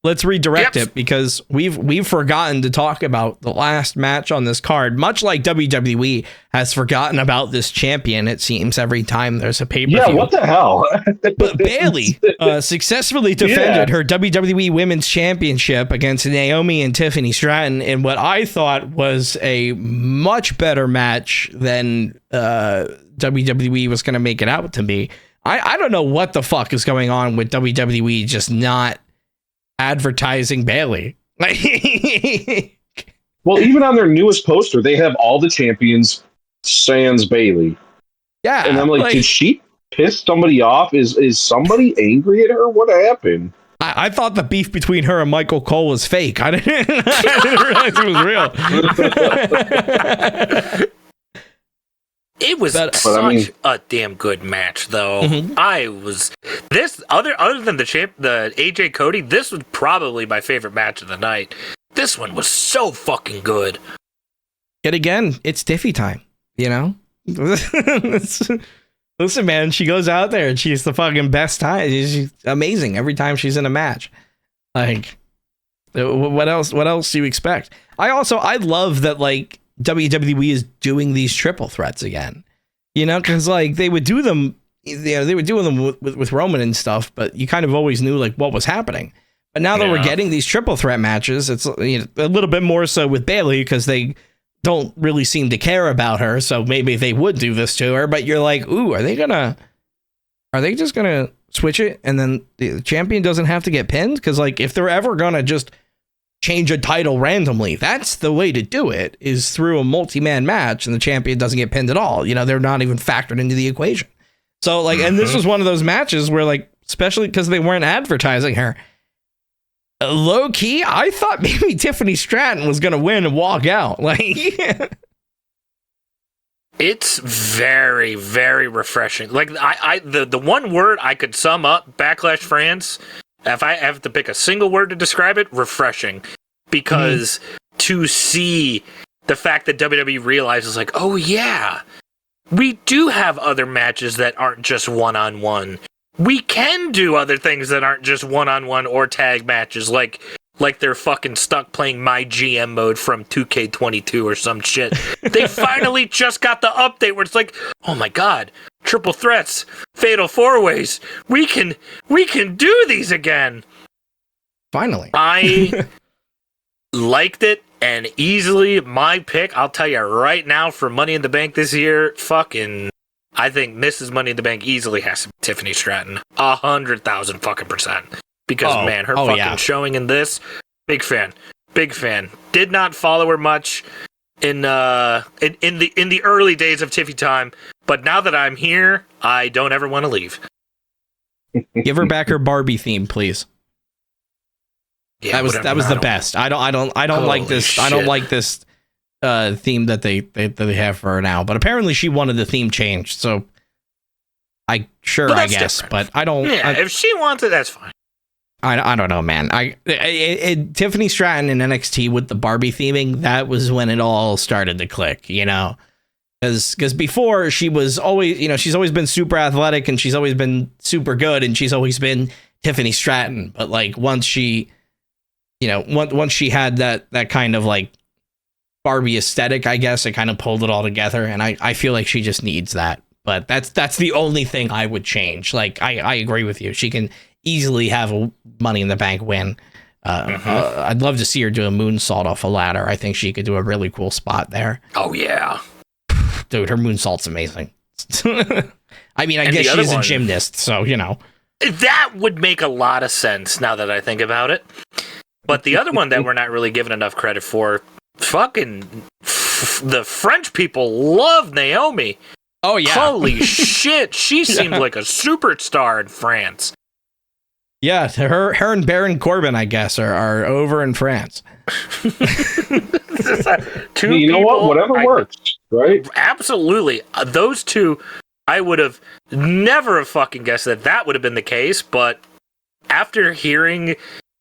let's redirect it, because we've forgotten to talk about the last match on this card, much like WWE has forgotten about this champion, it seems, every time there's a pay-per-view. Yeah, what the hell? But Bayley successfully defended her WWE Women's Championship against Naomi and Tiffany Stratton in what I thought was a much better match than WWE was going to make it out to be. I don't know what the fuck is going on with WWE just not advertising Bayley. Well, even on their newest poster, they have all the champions sans Bayley. Yeah, and I'm like, did she piss somebody off? Is somebody angry at her? What happened? I thought the beef between her and Michael Cole was fake. I didn't realize it was real. It was such a damn good match, though. Mm-hmm. Other than the AJ Cody, this was probably my favorite match of the night. This one was so fucking good. Yet again, it's Tiffy time, Listen, man, she goes out there and she's the fucking best time. She's amazing every time she's in a match. Like, What else do you expect? I love that like WWE is doing these triple threats again. You know, because like they would do them, they were doing them with Roman and stuff, but you kind of always knew like what was happening. But now that we're getting these triple threat matches, it's a little bit more so with Bayley because they don't really seem to care about her. So maybe they would do this to her. But you're like, ooh, are they just gonna switch it and then the champion doesn't have to get pinned? Because like if they're ever gonna just change a title randomly, that's the way to do it, is through a multi-man match and the champion doesn't get pinned at all. You know, they're not even factored into the equation. So like, and this was one of those matches where like, especially because they weren't advertising her, low key, I thought maybe Tiffany Stratton was gonna win and walk out. Like, it's very, very refreshing. Like the one word I could sum up Backlash France, if I have to pick a single word to describe it, refreshing. Because to see the fact that WWE realizes like, oh yeah, we do have other matches that aren't just one-on-one. We can do other things that aren't just one-on-one or tag matches, like they're fucking stuck playing My GM mode from 2K22 or some shit. They finally just got the update where it's like, oh my god, triple threats, fatal four-ways. We can do these again. Finally. I liked it, and easily my pick, I'll tell you right now, for Money in the Bank this year, I think Mrs. Money in the Bank easily has to be Tiffany Stratton. 100,000 fucking %. Because man, her fucking showing in this, big fan. Did not follow her much in the early days of Tiffy time, but now that I'm here, I don't ever want to leave. Give her back her Barbie theme, please. Yeah, that was the best. I don't like this. Shit. I don't like this theme that they have for her now. But apparently she wanted the theme changed, so I guess. Different. But I don't. Yeah, if she wants it, that's fine. I don't know, man. Tiffany Stratton in NXT with the Barbie theming, that was when it all started to click, you know, because before she was always, you know, she's always been super athletic and she's always been super good and she's always been Tiffany Stratton. But like once she had that kind of like Barbie aesthetic, I guess it kind of pulled it all together. And I feel like she just needs that. But that's the only thing I would change. Like I agree with you. She can easily have a Money in the Bank win. I'd love to see her do a moonsault off a ladder. I think she could do a really cool spot there. Oh yeah, dude, her moonsault's amazing. I mean, I guess she's a gymnast, so you know that would make a lot of sense now that I think about it. But the other one that we're not really given enough credit for, the French people love Naomi. Oh yeah, holy shit, she seemed like a superstar in France. Yeah, her and Baron Corbin, I guess, are over in France. You know what? Whatever works, right? Absolutely. Those two, I would have never have fucking guessed that would have been the case. But after hearing,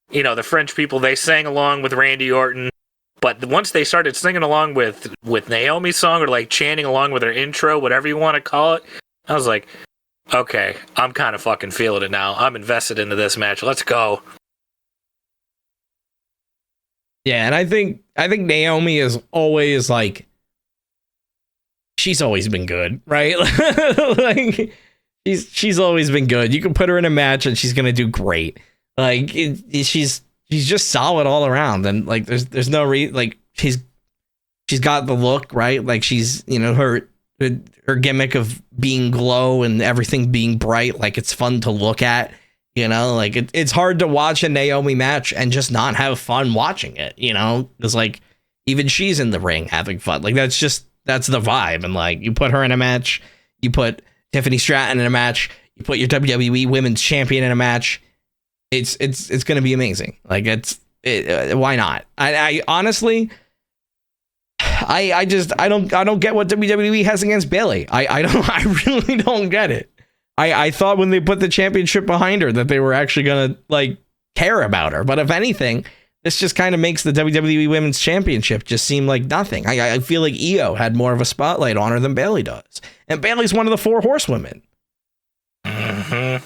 you know, the French people, they sang along with Randy Orton. But once they started singing along with Naomi's song or like chanting along with her intro, whatever you want to call it, I was like, okay, I'm kind of fucking feeling it now. I'm invested into this match. Let's go. Yeah, and I think Naomi is always like, she's always been good, right? Like she's always been good. You can put her in a match and she's gonna do great. Like she's just solid all around, and like there's no like she's got the look, right? Like she's, you know, her gimmick of being glow and everything being bright, like it's fun to look at, you know, like it's hard to watch a Naomi match and just not have fun watching it, you know, it's like even she's in the ring having fun, like that's the vibe. And like you put her in a match, you put Tiffany Stratton in a match, you put your WWE Women's Champion in a match, it's gonna be amazing. Like why not? I honestly, I don't get what WWE has against Bayley. I really don't get it. I thought when they put the championship behind her that they were actually gonna like care about her. But if anything, this just kind of makes the WWE Women's Championship just seem like nothing. I feel like Io had more of a spotlight on her than Bayley does, and Bayley's one of the 4 horsewomen. Mm-hmm.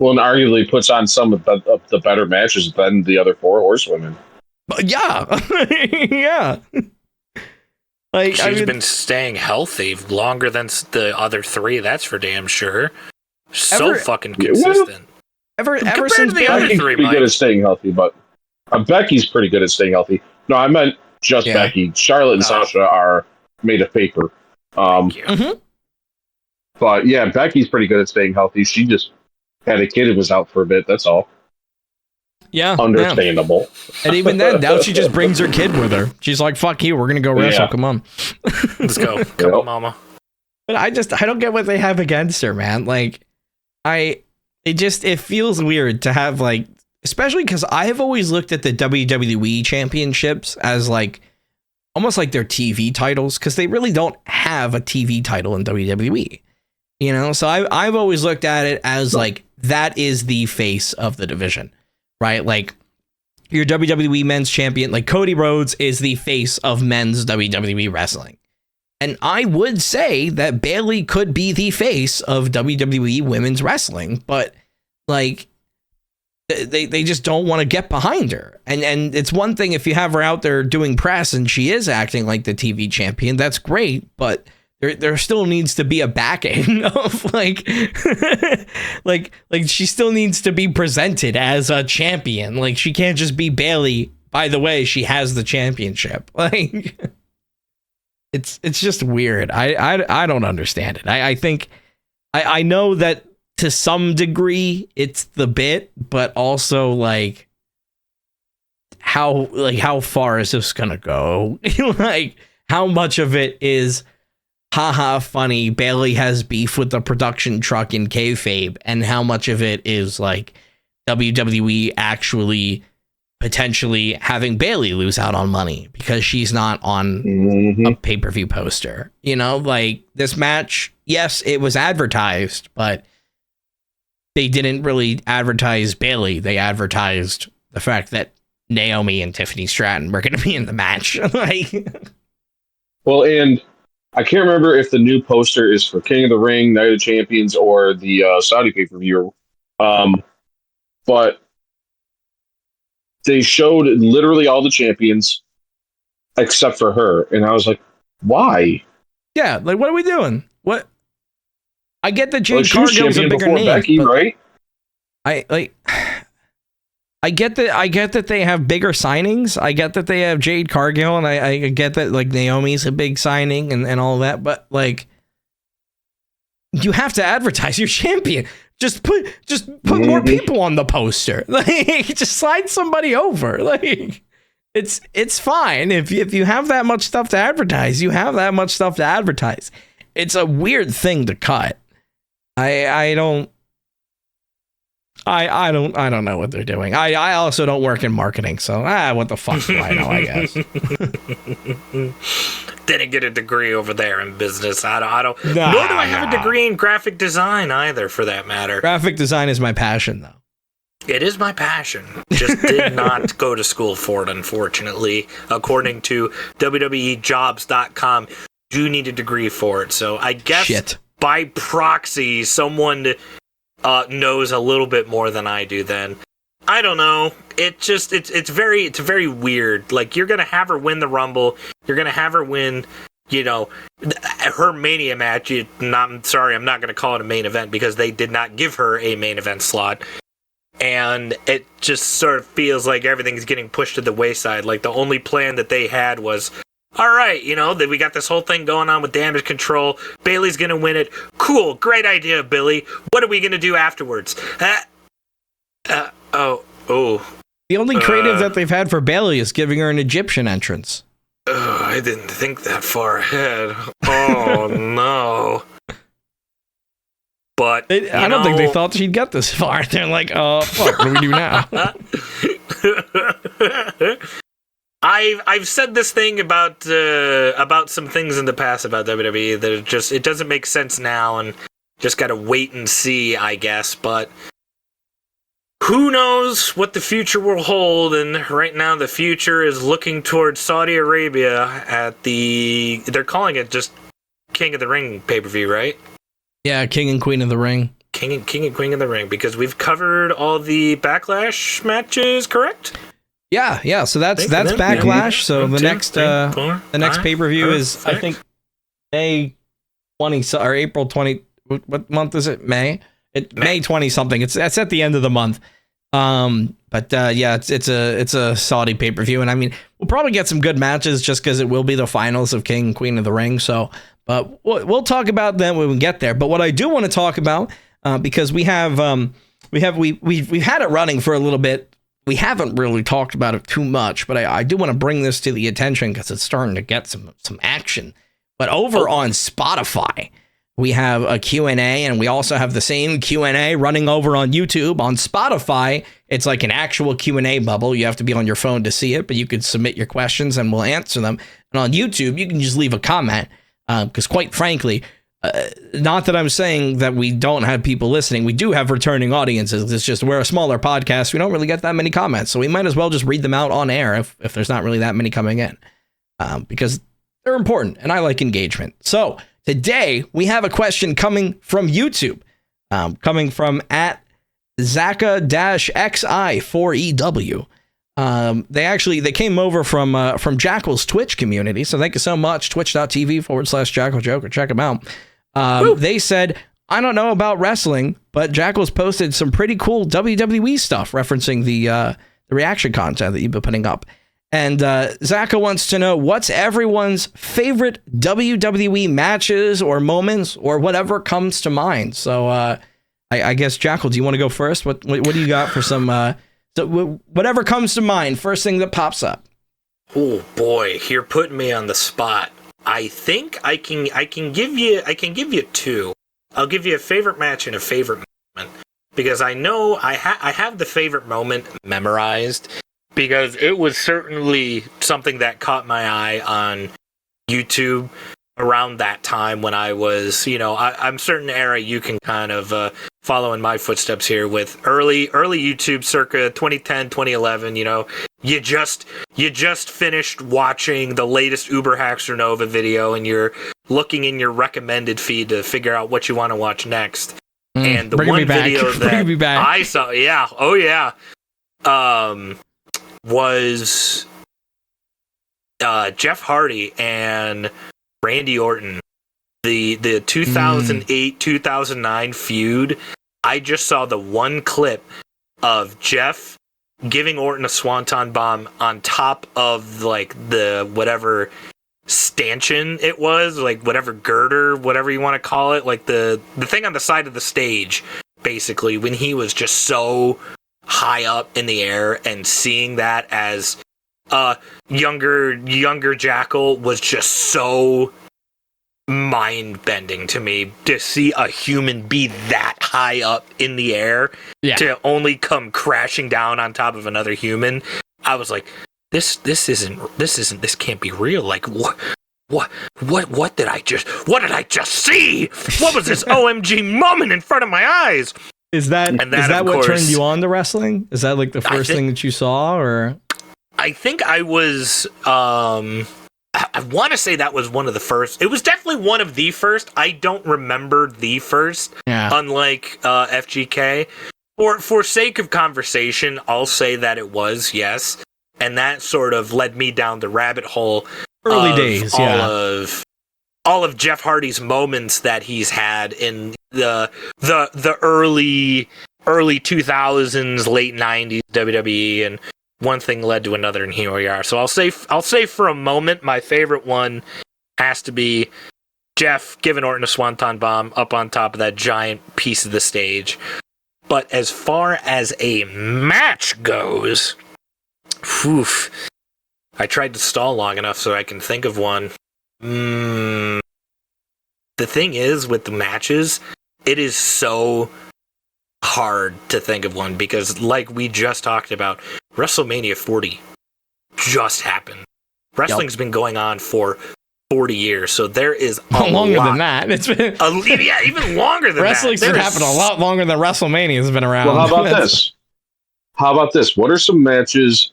Well, and arguably puts on some of the better matches than the other 4 horsewomen. Yeah. Yeah. Like, she's been staying healthy longer than the other 3. That's for damn sure. So fucking consistent. Ever to since the other 3, pretty good at staying healthy, but Becky's pretty good at staying healthy. No, I meant just Becky. Charlotte and Sasha are made of paper. But yeah, Becky's pretty good at staying healthy. She just had a kid who was out for a bit. That's all. Yeah, understandable. Yeah. And even then, now she just brings her kid with her. She's like, "Fuck you, we're gonna go wrestle. Come on, let's go, come on, mama." But I don't get what they have against her, man. Like, it feels weird to have, like, especially because I've always looked at the WWE championships as like almost like their TV titles, because they really don't have a TV title in WWE. You know, so I've always looked at it as like that is the face of the division. Right, like your WWE Men's Champion, like Cody Rhodes is the face of men's WWE wrestling. And I would say that Bayley could be the face of WWE Women's Wrestling, but like they just don't want to get behind her. And it's one thing if you have her out there doing press and she is acting like the TV champion, that's great, but there still needs to be a backing of like she still needs to be presented as a champion. Like, she can't just be Bayley. By the way, she has the championship. Like, it's just weird. I don't understand it. I think I know that to some degree it's the bit, but also like how far is this gonna go? Like, how much of it is haha funny, Bayley has beef with the production truck in kayfabe, and how much of it is like WWE actually potentially having Bayley lose out on money because she's not on a pay-per-view poster. You know, like, this match, yes, it was advertised, but they didn't really advertise Bayley. They advertised the fact that Naomi and Tiffany Stratton were going to be in the match. Like, well, and I can't remember if the new poster is for King of the Ring, Night of the Champions, or the Saudi pay-per-view. But they showed literally all the champions except for her. And I was like, why? Yeah, like, what are we doing? What? I get that Jade Cargill's a bigger name, Becky, right? I get that they have bigger signings. I get that they have Jade Cargill, and I get that, like, Naomi's a big signing and all that, but like, you have to advertise your champion. Just put more people on the poster. Like, just slide somebody over. Like, it's fine. If you have that much stuff to advertise, you have that much stuff to advertise. It's a weird thing to cut. I don't know what they're doing. I also don't work in marketing, so what the fuck do I know, I guess. Didn't get a degree over there in business. I don't nor do I have a degree in graphic design either, for that matter. Graphic design is my passion, though. It is my passion. Just did not go to school for it, unfortunately. According to WWEjobs.com, you need a degree for it. So I guess by proxy, someone knows a little bit more than I do then. I don't know. It's very weird. Like, you're gonna have her win the Rumble. You're gonna have her win, you know, her Mania match. I'm sorry, I'm not gonna call it a main event because they did not give her a main event slot. And it just sort of feels like everything's getting pushed to the wayside. Like, the only plan that they had was, all right, you know, that we got this whole thing going on with Damage Control. Bayley's gonna win it. Cool, great idea, Billy. What are we gonna do afterwards? The only creative that they've had for Bayley is giving her an Egyptian entrance. I didn't think that far ahead. Oh, no. But I don't think they thought she'd get this far. They're like, fuck, what do we do now? I've said this thing about some things in the past about WWE that it doesn't make sense now, and just gotta wait and see, I guess. But who knows what the future will hold? And right now, the future is looking towards Saudi Arabia at they're calling it just King of the Ring pay-per-view, right? Yeah, King and Queen of the Ring. King and Queen of the Ring, because we've covered all the Backlash matches, correct? Yeah. So that's Backlash. So the next pay-per-view is, I think, May 20 or April 20. What month is it? May 20 something. It's at the end of the month. But it's a Saudi pay-per-view, and I mean, we'll probably get some good matches just because it will be the finals of King and Queen of the Ring. So, but we'll talk about them when we get there. But what I do want to talk about, because we've had it running for a little bit. We haven't really talked about it too much, but I do want to bring this to the attention because it's starting to get some action. But over on Spotify, we have a Q&A, and we also have the same Q&A running over on YouTube. On Spotify, it's like an actual Q&A bubble. You have to be on your phone to see it, but you can submit your questions and we'll answer them. And on YouTube, you can just leave a comment, because quite frankly, not that I'm saying that we don't have people listening. We do have returning audiences. It's just we're a smaller podcast. We don't really get that many comments, so we might as well just read them out on air if there's not really that many coming in, because they're important, and I like engagement. So today, we have a question coming from YouTube, coming from at Zaka-XI4EW. They came over from Jackal's Twitch community, so thank you so much, twitch.tv/JackalJoker. Check them out. They said, I don't know about wrestling, but Jackal's posted some pretty cool WWE stuff referencing the reaction content that you've been putting up. And Zaka wants to know, what's everyone's favorite WWE matches or moments or whatever comes to mind? So I guess, Jackal, do you want to go first? What do you got for some whatever comes to mind, first thing that pops up? Oh boy, you're putting me on the spot. I think I can give you two. I'll give you a favorite match and a favorite moment, because I know I have the favorite moment memorized, because it was certainly something that caught my eye on YouTube around that time when I was, I'm certain era you can kind of follow in my footsteps here with early YouTube circa 2010, 2011, you just finished watching the latest Uber Haxer Nova video and you're looking in your recommended feed to figure out what you want to watch next. And the one video that I saw, was Jeff Hardy and Randy Orton, the 2008-2009 feud. I just saw the one clip of Jeff giving Orton a swanton bomb on top of like the whatever stanchion it was, like whatever girder, whatever you want to call it, like the thing on the side of the stage, basically, when he was just so high up in the air, and seeing that as younger Jackal was just so mind-bending to me, to see a human be that high up in the air to only come crashing down on top of another human. I was like, this can't be real. Like, what did I just see? What was this OMG moment in front of my eyes? Is that what turned you on to wrestling? Is that like the first thing that you saw, or? I think I was, I want to say that was one of the first. It was definitely one of the first. I don't remember the first, unlike FGK. For sake of conversation, I'll say that it was, yes. And that sort of led me down the rabbit hole. Early days, all of Jeff Hardy's moments that he's had in the early 2000s, late 90s WWE, and one thing led to another, and here we are. So I'll say for a moment, my favorite one has to be Jeff giving Orton a swanton bomb up on top of that giant piece of the stage. But as far as a match goes, I tried to stall long enough so I can think of one. The thing is, with the matches, it is so hard to think of one, because like we just talked about, WrestleMania 40 just happened. Wrestling's been going on for 40 years, so there is longer than that. It's been even longer than Wrestling's that. Wrestling's happened a lot longer than WrestleMania has been around. Well, how about this? What are some matches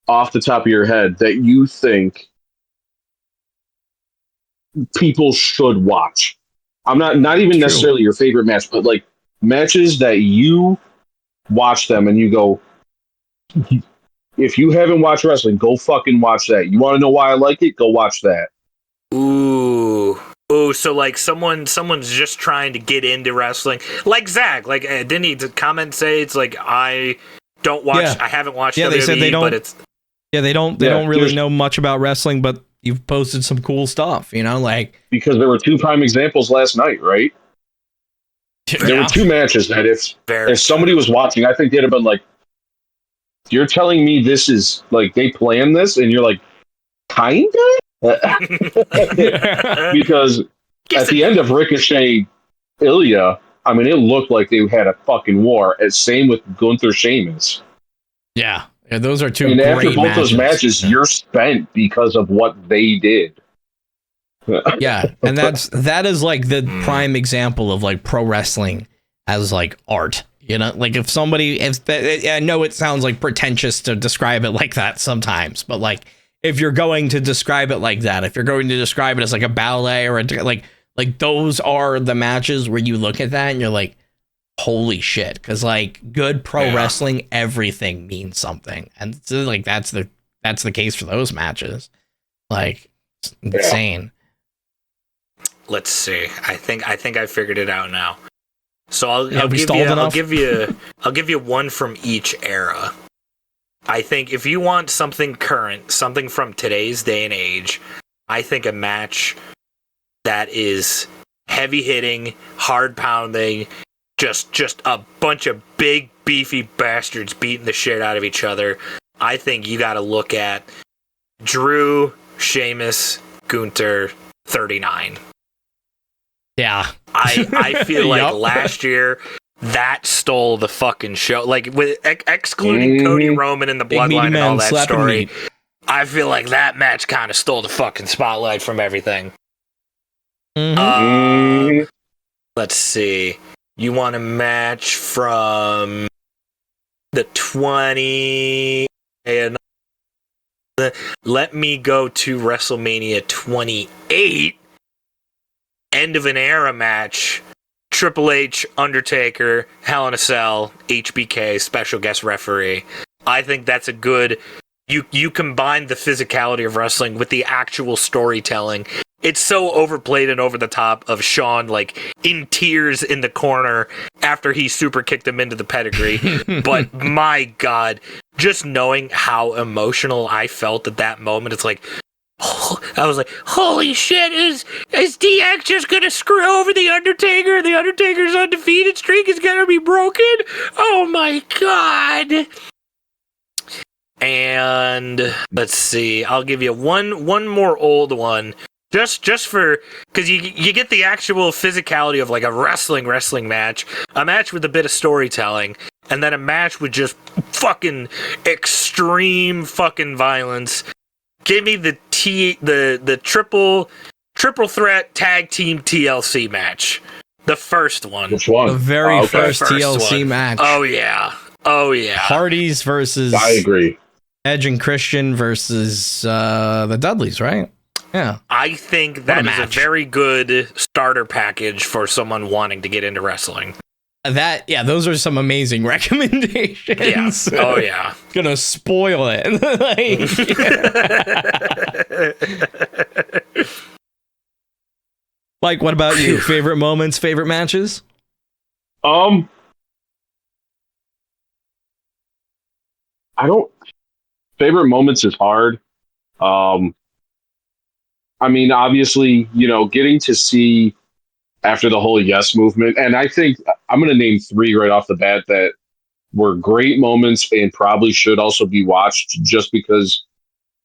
off the top of your head that you think people should watch? I'm not even necessarily your favorite match, but like matches that you watch them and you go, if you haven't watched wrestling, go fucking watch that. You want to know why I like it? Go watch that. Ooh. Oh, so like someone's just trying to get into wrestling, like Zach. Like, didn't he comment say it's like I don't watch, I haven't watched. Yeah, WWE, they said they don't. But it's they don't really know much about wrestling, but you've posted some cool stuff. Like because there were two prime examples last night, right? There were two matches that if somebody was watching, I think they'd have been like, "You're telling me this is like they planned this," and you're like, "Kinda." Because at the end of Ricochet Ilya, I mean, it looked like they had a fucking war. And same with Gunther Sheamus. Yeah, those are two. And great after both those matches, you're spent because of what they did. Yeah, and that is like the prime example of like pro wrestling as like art. Like if I know it sounds like pretentious to describe it like that sometimes, but like, if you're going to describe it like that, if you're going to describe it as like a ballet or like those are the matches where you look at that and you're like, holy shit. Because like good pro wrestling, everything means something. And so, like, that's the case for those matches. Like, it's insane. Let's see. I think I figured it out now. So I'll give you one from each era. I think if you want something current, something from today's day and age, I think a match that is heavy hitting, hard pounding, just a bunch of big beefy bastards beating the shit out of each other. I think you got to look at Drew, Sheamus, Gunther, 39. Yeah. I feel like last year that stole the fucking show. Like, with excluding Cody Roman and the Bloodline and all that story, I feel like that match kind of stole the fucking spotlight from everything. Let's see. You want a match from the 20... And let me go to WrestleMania 28. End of an era match. Triple H, Undertaker, Hell in a Cell, HBK, special guest referee. I think that's a good... You combine the physicality of wrestling with the actual storytelling. It's so overplayed and over the top of Shawn, like, in tears in the corner after he super kicked him into the pedigree. But my God, just knowing how emotional I felt at that moment, it's like... I was like, holy shit, is DX just gonna screw over The Undertaker? The Undertaker's undefeated streak is gonna be broken? Oh my God. And let's see, I'll give you one more old one. Just for, because you get the actual physicality of like a wrestling match, a match with a bit of storytelling, and then a match with just fucking extreme fucking violence. Give me the triple threat tag team TLC match. The first one. Which one? The very first TLC match. Oh yeah. Hardys versus... I agree. Edge and Christian versus the Dudleys, right? Yeah. I think that is a very good starter package for someone wanting to get into wrestling. Those are some amazing recommendations. Yeah. Oh yeah. Gonna spoil it. Like, what about you? Favorite moments, favorite matches? I don't... Favorite moments is hard. I mean, obviously, getting to see after the whole Yes movement, and I think I'm going to name 3 right off the bat that were great moments and probably should also be watched, just because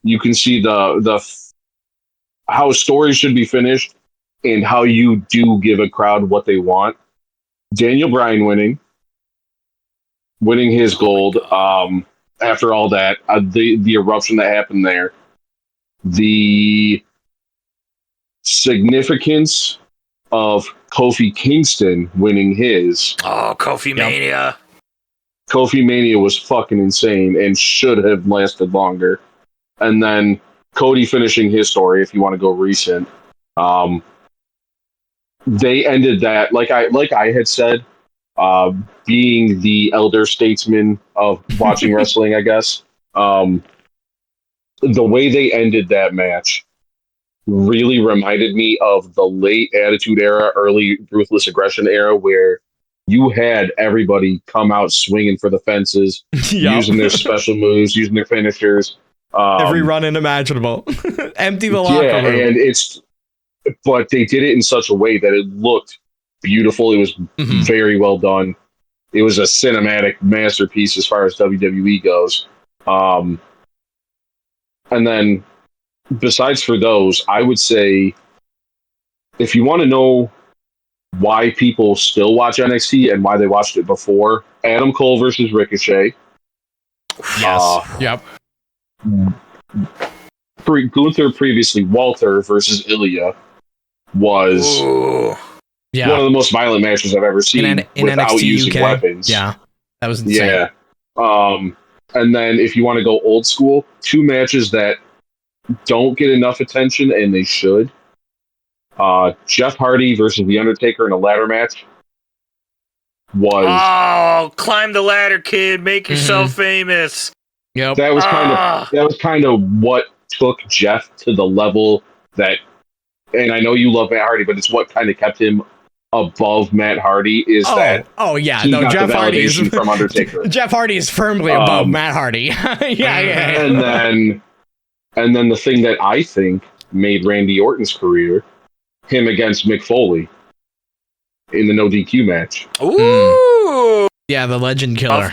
you can see the how stories should be finished and how you do give a crowd what they want. Daniel Bryan winning his gold. After all that, the eruption that happened there, the significance of Kofi Kingston winning his. Oh, Kofi Mania. Kofi Mania was fucking insane and should have lasted longer. And then Cody finishing his story, if you want to go recent. They ended that, like I had said, being the elder statesman of watching wrestling, I guess. The way they ended that match really reminded me of the late Attitude Era, early Ruthless Aggression era, where you had everybody come out swinging for the fences, using their special moves, using their finishers. Every run-in imaginable. Empty the locker room. But they did it in such a way that it looked beautiful. It was very well done. It was a cinematic masterpiece as far as WWE goes. And then, besides for those, I would say, if you want to know why people still watch NXT and why they watched it before, Adam Cole versus Ricochet. Yes. Yep. Gunther, previously Walter versus Ilya, was one of the most violent matches I've ever seen in without NXT using UK. Weapons. Yeah, that was insane. Yeah. And then if you want to go old school, two matches that don't get enough attention, and they should. Jeff Hardy versus The Undertaker in a ladder match was climb the ladder, kid, make yourself famous. Yep. That was kind of what took Jeff to the level that, and I know you love Matt Hardy, but it's what kind of kept him above Matt Hardy. Jeff Hardy is from Undertaker. Jeff Hardy is firmly above Matt Hardy. And then the thing that I think made Randy Orton's career, him against Mick Foley in the no DQ match. Ooh. Yeah, the Legend Killer.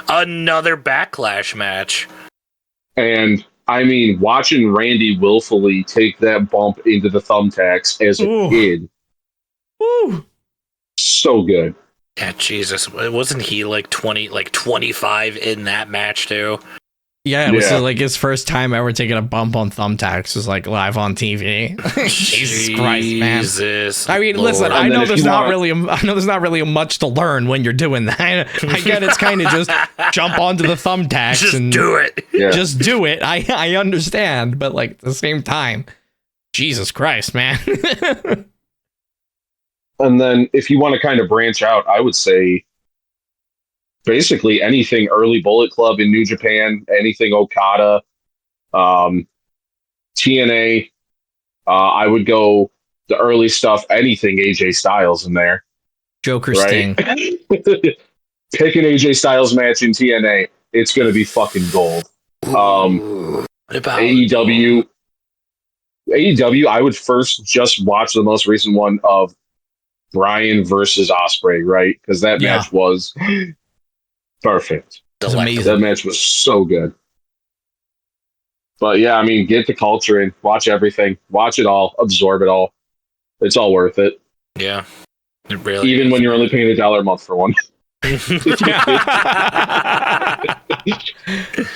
Another Backlash match. And I mean, watching Randy willfully take that bump into the thumbtacks as a kid. Ooh. So good. Yeah, Jesus. Wasn't he like 25 in that match too? Yeah, it was like his first time ever taking a bump on thumbtacks was like live on TV. Jesus Christ, man! I mean, Lord. Listen, I know there's not really much to learn when you're doing that. I get it's kind of just jump onto the thumbtacks and do it. Yeah. Just do it. I understand, but like at the same time, Jesus Christ, man. And then if you want to kind of branch out, I would say basically anything early Bullet Club in New Japan, anything Okada, TNA. I would go the early stuff, anything AJ Styles in there. Joker Sting. Pick an AJ Styles match in TNA. It's going to be fucking gold. What about AEW? AEW, I would first just watch the most recent one of Bryan versus Ospreay, right? Because that match was perfect. It's amazing. That match was so good. But yeah, I mean, get the culture in, watch everything, watch it all, absorb it all. It's all worth it. Yeah, it really even is. When you're only paying $1 a month for one.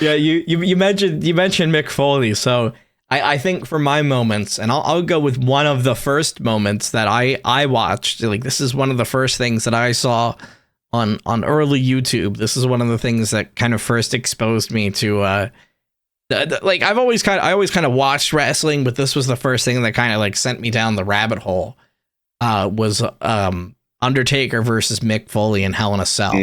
Yeah, you mentioned Mick Foley, so I think for my moments, and I'll go with one of the first moments that I watched. Like, this is one of the first things that I saw on early YouTube. This is one of the things that kind of first exposed me to like I always kind of watched wrestling, but this was the first thing that kind of like sent me down the rabbit hole. Was Undertaker versus Mick Foley in Hell in a Cell.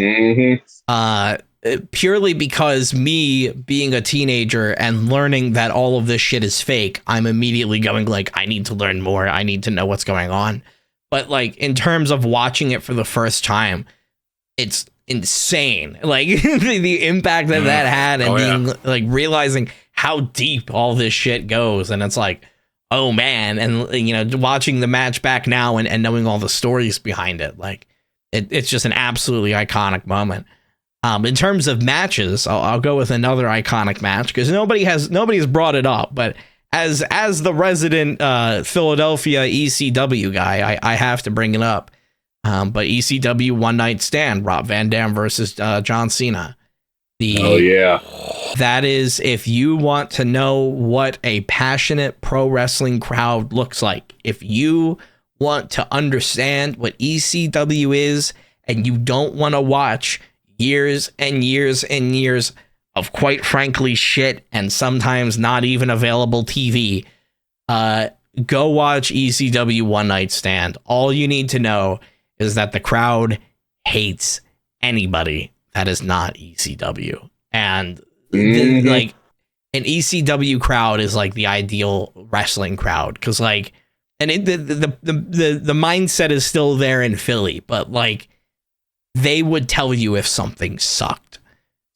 Purely because me being a teenager and learning that all of this shit is fake, I'm immediately going like, I need to learn more. I need to know what's going on. But like in terms of watching it for the first time, it's insane. Like the impact that had, and like realizing how deep all this shit goes. And it's like, oh man. And you know, watching the match back now and knowing all the stories behind it, like it's just an absolutely iconic moment. In terms of matches, I'll go with another iconic match because nobody's brought it up, but as the resident Philadelphia ECW guy, I have to bring it up. But ECW One Night Stand, Rob Van Dam versus John Cena. That is, if you want to know what a passionate pro wrestling crowd looks like, if you want to understand what ECW is, and you don't want to watch years and years and years of quite frankly shit and sometimes not even available TV, go watch ECW One Night Stand. All you need to know is that the crowd hates anybody that is not ECW. And like an ECW crowd is like the ideal wrestling crowd, because like, and the mindset is still there in Philly, but like they would tell you if something sucked.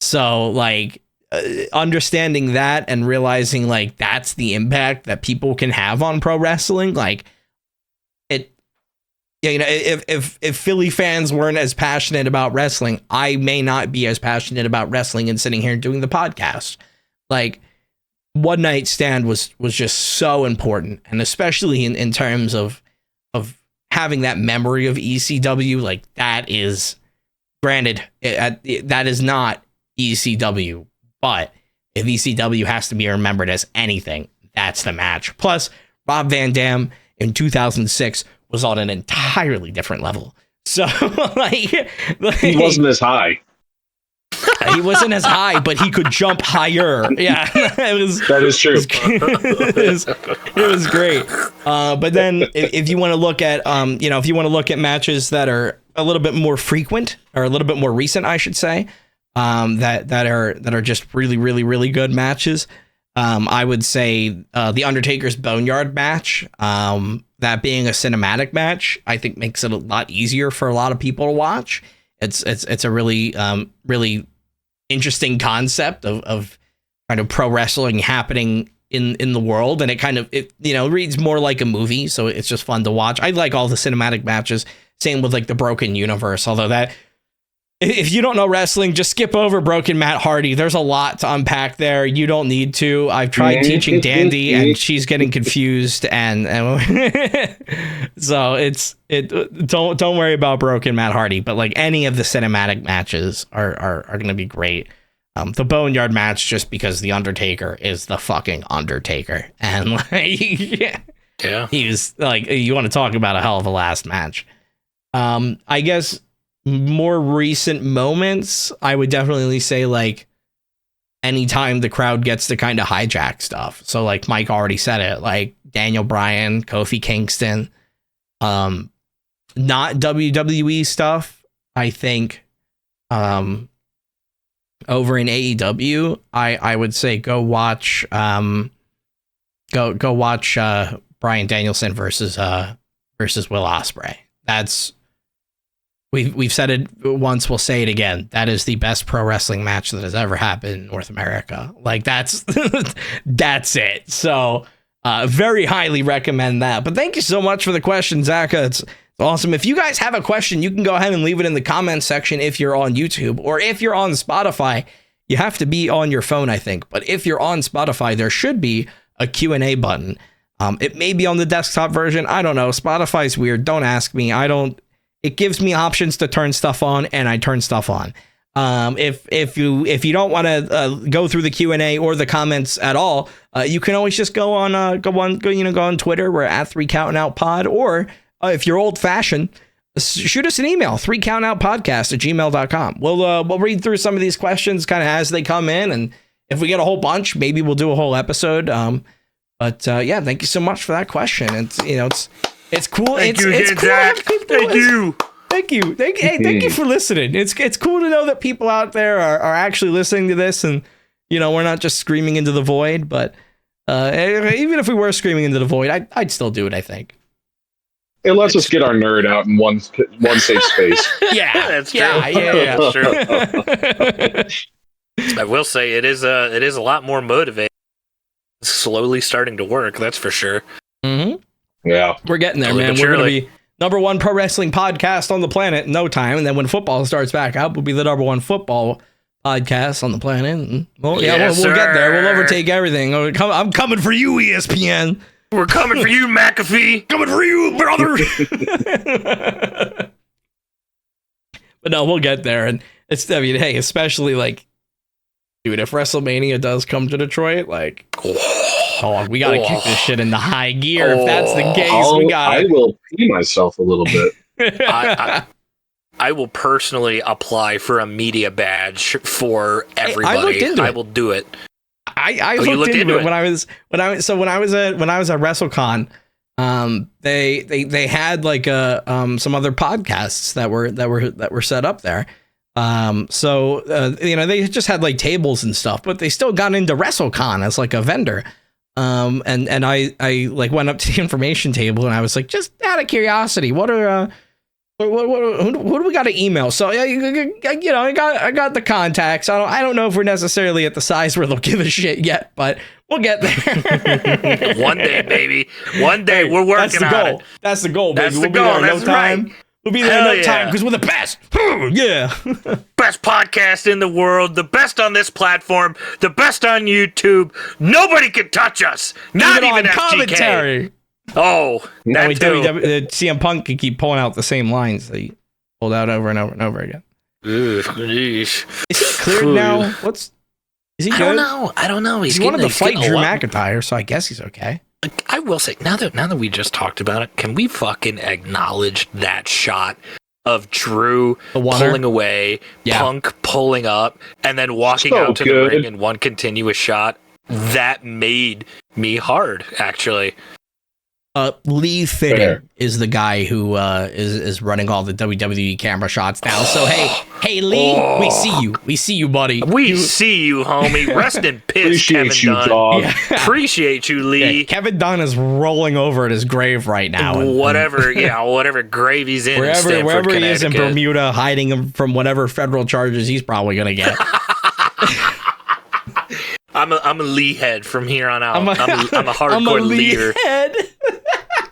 So like understanding that and realizing like that's the impact that people can have on pro wrestling, like it, you know, if Philly fans weren't as passionate about wrestling, I may not be as passionate about wrestling and sitting here doing the podcast. Like, One Night Stand was just so important, and especially in terms of having that memory of ECW. Like, that is, granted, that is not ECW, but if ECW has to be remembered as anything, that's the match. Plus, Rob Van Dam in 2006 was on an entirely different level. So, like he wasn't as high. He wasn't as high, but he could jump higher. Yeah, that is true. It was great. But then, if you want to look at, if you want to look at matches that are a little bit more frequent, or a little bit more recent, I should say, that are just really, really, really good matches. I would say the Undertaker's Boneyard match. That being a cinematic match, I think makes it a lot easier for a lot of people to watch. It's a really really interesting concept of kind of pro wrestling happening in the world, and it reads more like a movie, so it's just fun to watch. I like all the cinematic matches. Same with like the Broken Universe, although that, if you don't know wrestling, just skip over Broken Matt Hardy. There's a lot to unpack there. You don't need to. I've tried teaching Dandy, and she's getting confused, and so don't worry about Broken Matt Hardy. But like any of the cinematic matches are going to be great. The Boneyard match, just because the Undertaker is the fucking Undertaker, and like he's like, you want to talk about a hell of a last match. I guess more recent moments, I would definitely say like anytime the crowd gets to kind of hijack stuff. So like Mike already said it, like Daniel Bryan, Kofi Kingston, not WWE stuff. I think over in AEW, I would say go watch Bryan Danielson versus Will Ospreay. That's, We've said it once, we'll say it again. That is the best pro wrestling match that has ever happened in North America. Like that's it. So very highly recommend that. But thank you so much for the question, Zaka. It's awesome. If you guys have a question, you can go ahead and leave it in the comments section if you're on YouTube, or if you're on Spotify. You have to be on your phone, I think. But if you're on Spotify, there should be a Q&A button. It may be on the desktop version. I don't know. Spotify's weird. Don't ask me. It gives me options to turn stuff on, and I turn stuff on. If you don't want to go through the Q&A or the comments at all, you can always just go on Twitter. We're at 3countoutpod, or if you're old fashioned, shoot us an email, 3countoutpodcast@gmail.com. We'll read through some of these questions kind of as they come in, and if we get a whole bunch, maybe we'll do a whole episode. But thank you so much for that question. It's cool. Thank you, it's cool. Zach. Thank you. Thank you for listening. It's cool to know that people out there are actually listening to this, and we're not just screaming into the void. But even if we were screaming into the void, I'd still do it, I think. It lets us get our nerd out in one safe space. Yeah, that's true. Yeah. That's true. I will say it is a lot more motivating. It's slowly starting to work. That's for sure. Mm-hmm. Yeah, we're getting there, man. We're going to be #1 pro wrestling podcast on the planet in no time, and then when football starts back up, we'll be the #1 football podcast on the planet. And, we'll get there. We'll overtake everything. I'm coming for you, ESPN. We're coming for you, McAfee. Coming for you, brother. But no, we'll get there, and it's hey, especially like, dude, if WrestleMania does come to Detroit, like. We gotta kick this shit into high gear. If that's the case, I will pee myself a little bit. I will personally apply for a media badge for everybody. I will do it. I looked into it when I was at WrestleCon. They had like some other podcasts that were set up there. So they just had like tables and stuff, but they still got into WrestleCon as like a vendor. And I like went up to the information table and I was like, just out of curiosity, who do we got to email? So I got the contacts. I don't know if we're necessarily at the size where they'll give a shit yet, but we'll get there. One day, baby. One day, we're working on it. That's the goal, baby. That's the goal. That's right. We'll be there in no time because we're the best. Yeah. Best podcast in the world, the best on this platform, the best on YouTube. Nobody can touch us. Not even FGK. Commentary. Oh, that too. CM Punk can keep pulling out the same lines that he pulled out over and over and over again. Is he cleared now? Is he good? I don't know. He wanted to fight Drew McIntyre, so I guess he's okay. I will say, now that we just talked about it, can we fucking acknowledge that shot of Drew pulling away, Punk pulling up, and then walking out to the ring in one continuous shot? That made me hard, actually. Lee Fitting is the guy who is running all the WWE camera shots now. So hey Lee, we see you, buddy. We see you, homie. Rest in piss, Kevin Dunn. Dog. Yeah. Appreciate you, Lee. Yeah, Kevin Dunn is rolling over at his grave right now. Whatever grave he's in. Wherever he is in Bermuda, hiding him from whatever federal charges he's probably gonna get. I'm a Lee head from here on out. I'm a hardcore leader.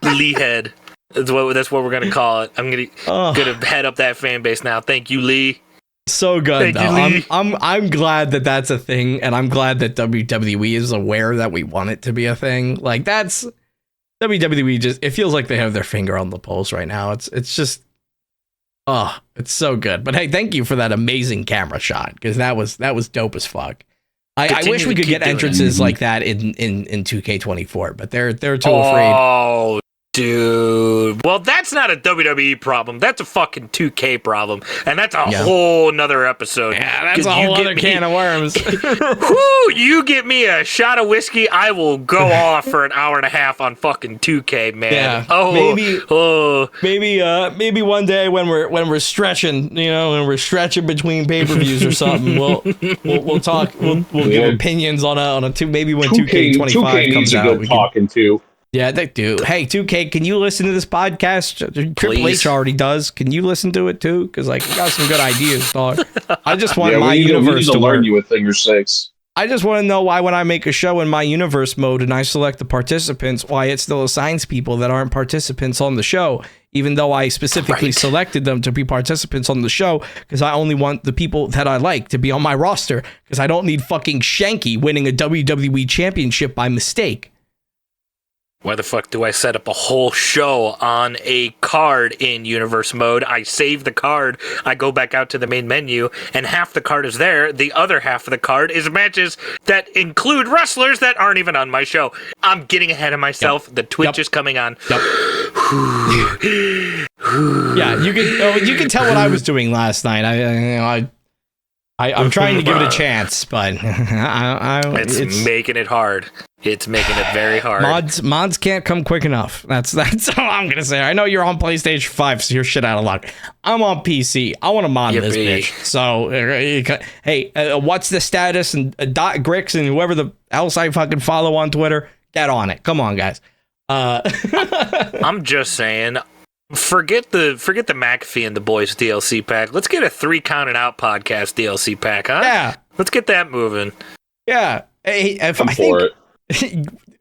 Lee head. That's what we're gonna call it. I'm gonna head up that fan base now. Thank you, Lee. So good. I'm glad that that's a thing, and I'm glad that WWE is aware that we want it to be a thing. Like that's WWE. It feels like they have their finger on the pulse right now. It's just it's so good. But hey, thank you for that amazing camera shot because that was dope as fuck. I wish we could get entrances like that in 2K24, but they're too afraid. Oh, dude. Well, that's not a WWE problem. That's a fucking 2K problem. And that's a whole nother episode. Yeah, that's a whole other can of worms. Whoo, you get me a shot of whiskey, I will go off for an hour and a half on fucking 2K, man. Yeah. Maybe one day when we're stretching, when we're stretching between pay-per-views or something, we'll talk. We'll give opinions on a two. Maybe when 2K25 comes out, we talking to. Yeah, they do. Hey, 2K, can you listen to this podcast? Triple H already does. Can you listen to it too? Because we got some good ideas, dog. I just want my universe to learn work. you a thing or six. I just want to know why when I make a show in my universe mode and I select the participants, why it still assigns people that aren't participants on the show, even though I specifically selected them to be participants on the show, because I only want the people that I like to be on my roster, because I don't need fucking Shanky winning a WWE championship by mistake. Why the fuck do I set up a whole show on a card in universe mode? I save the card, I go back out to the main menu, and half the card is there. The other half of the card is matches that include wrestlers that aren't even on my show. I'm getting ahead of myself. The Twitch is coming on. Yeah, you can tell what I was doing last night. I'm trying to give it a chance, but it's making it hard. It's making it very hard. Mods can't come quick enough. That's all I'm gonna say. I know you're on PlayStation 5, so you're shit out of luck. I'm on PC. I want to mod this bitch. So, hey, what's the status? And Dot Grix and whoever the else I fucking follow on Twitter, get on it. Come on, guys. I'm just saying. Forget the McAfee and the Boys DLC pack. Let's get a 3 Counted Out podcast DLC pack, huh? Yeah. Let's get that moving. Yeah. Hey, I think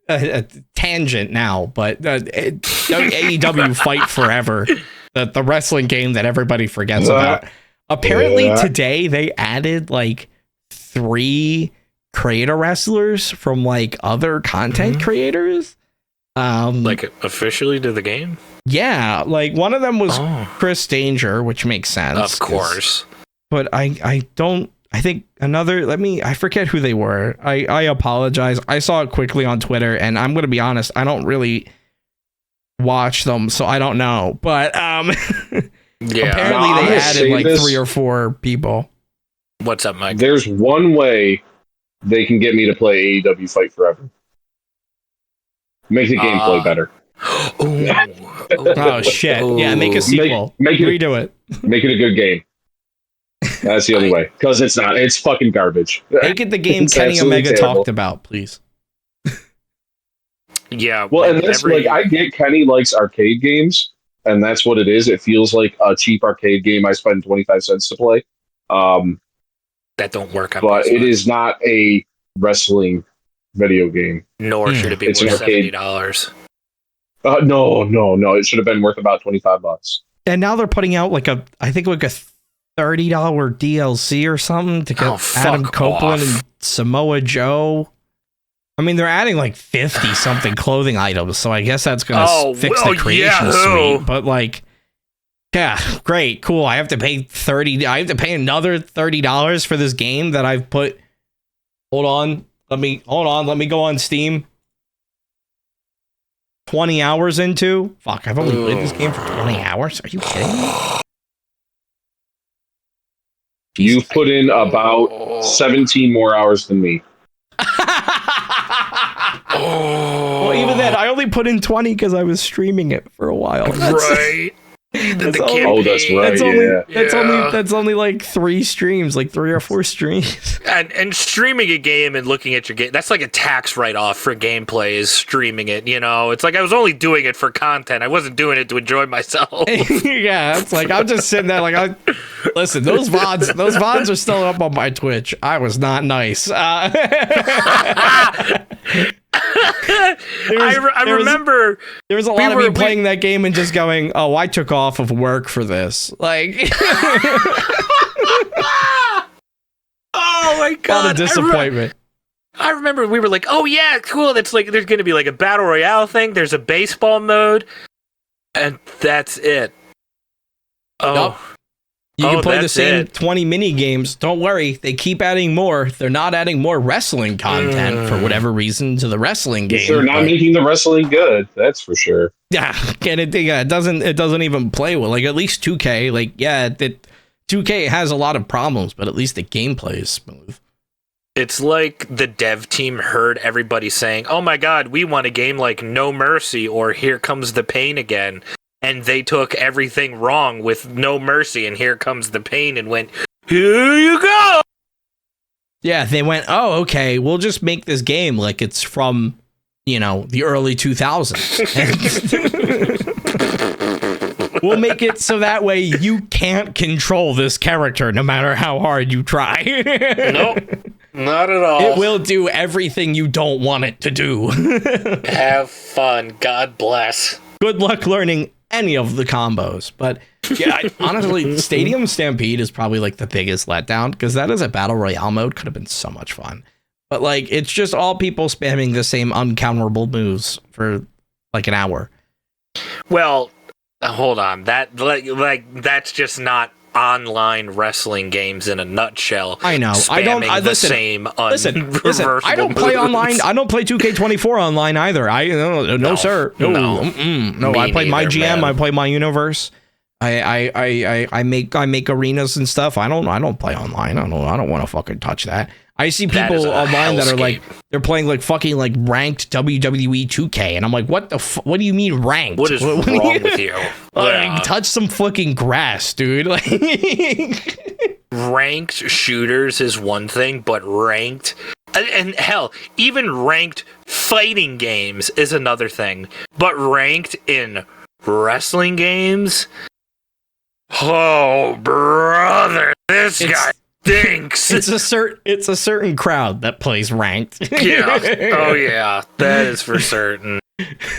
a tangent now, but AEW Fight Forever, the wrestling game that everybody forgets about. Apparently today they added like 3 creator wrestlers from like other content creators. Like officially to the game? Yeah, like one of them was Chris Danger, which makes sense. Of course. But I think another, I forget who they were. I apologize. I saw it quickly on Twitter, and I'm going to be honest, I don't really watch them, so I don't know. But apparently they added like 3 or 4 people. What's up, Mike? There's one way they can get me to play AEW Fight Forever. Make the gameplay better. Oh shit! Yeah, make a sequel. Redo it. Make it a good game. That's the only way, because it's not. It's fucking garbage. Make it the game Kenny Omega talked about, please. Yeah. Well, and that's like, I get Kenny likes arcade games, and that's what it is. It feels like a cheap arcade game I spend 25 cents to play. That don't work. But it is not a wrestling video game. Nor should it be worth $70. No. It should have been worth about $25. And now they're putting out I think a $30 DLC or something to get Adam Copeland and Samoa Joe. I mean, they're adding 50 something clothing items, so I guess that's gonna fix the creation suite. But yeah, great, cool. I have to pay another $30 for this game that I've put. Hold on. Let me go on Steam. 20 hours into. Fuck, I've only played this game for 20 hours. Are you kidding me? You've put in about 17 more hours than me. Well, even then, I only put in 20 because I was streaming it for a while. Right. That's right. That's only 3 streams, 3 or 4 streams. And streaming a game and looking at your game, that's like a tax write-off for gameplay, is streaming it, It's like I was only doing it for content. I wasn't doing it to enjoy myself. Yeah, it's I'm just sitting there listen, those VODs are still up on my Twitch. I was not nice. I remember there was a lot of me playing that game and just going, "Oh, I took off of work for this." Oh my god! A lot of disappointment. I remember we were like, "Oh yeah, cool." That's there's going to be a battle royale thing. There's a baseball mode, and that's it. Oh. Nope. You can play the same 20 mini games. Don't worry, they keep adding more. They're not adding more wrestling content for whatever reason to the wrestling game. They're not making the wrestling good. That's for sure. Yeah, and it doesn't even play well. At least 2K, 2K has a lot of problems, but at least the gameplay is smooth. It's like the dev team heard everybody saying, "Oh my god, we want a game like No Mercy or Here Comes the Pain Again." And they took everything wrong with No Mercy and Here Comes the Pain and went, "Here you go." Yeah, they went, "Oh, okay, we'll just make this game like it's from, the early 2000s. We'll make it so that way you can't control this character no matter how hard you try." Nope, not at all. It will do everything you don't want it to do. Have fun. God bless. Good luck learning any of the combos. But yeah, honestly, Stadium Stampede is probably the biggest letdown, because that as a battle royale mode could have been so much fun. But it's just all people spamming the same uncounterable moves for an hour. Well, hold on. That's just not online wrestling games in a nutshell. I know. Listen. I don't play online. I don't play 2K24 online either. No, sir. No. I play my GM. Man. I play my universe. I make arenas and stuff. I don't play online. I don't want to fucking touch that. I see people online that are they're playing fucking ranked WWE 2K, and I'm like, what do you mean ranked? What is wrong with you? Touch some fucking grass, dude. Ranked shooters is one thing, but ranked, and hell, even ranked fighting games is another thing. But ranked in wrestling games, oh brother, this guy stinks. It's a certain crowd that plays ranked. Yeah. Oh yeah, that is for certain.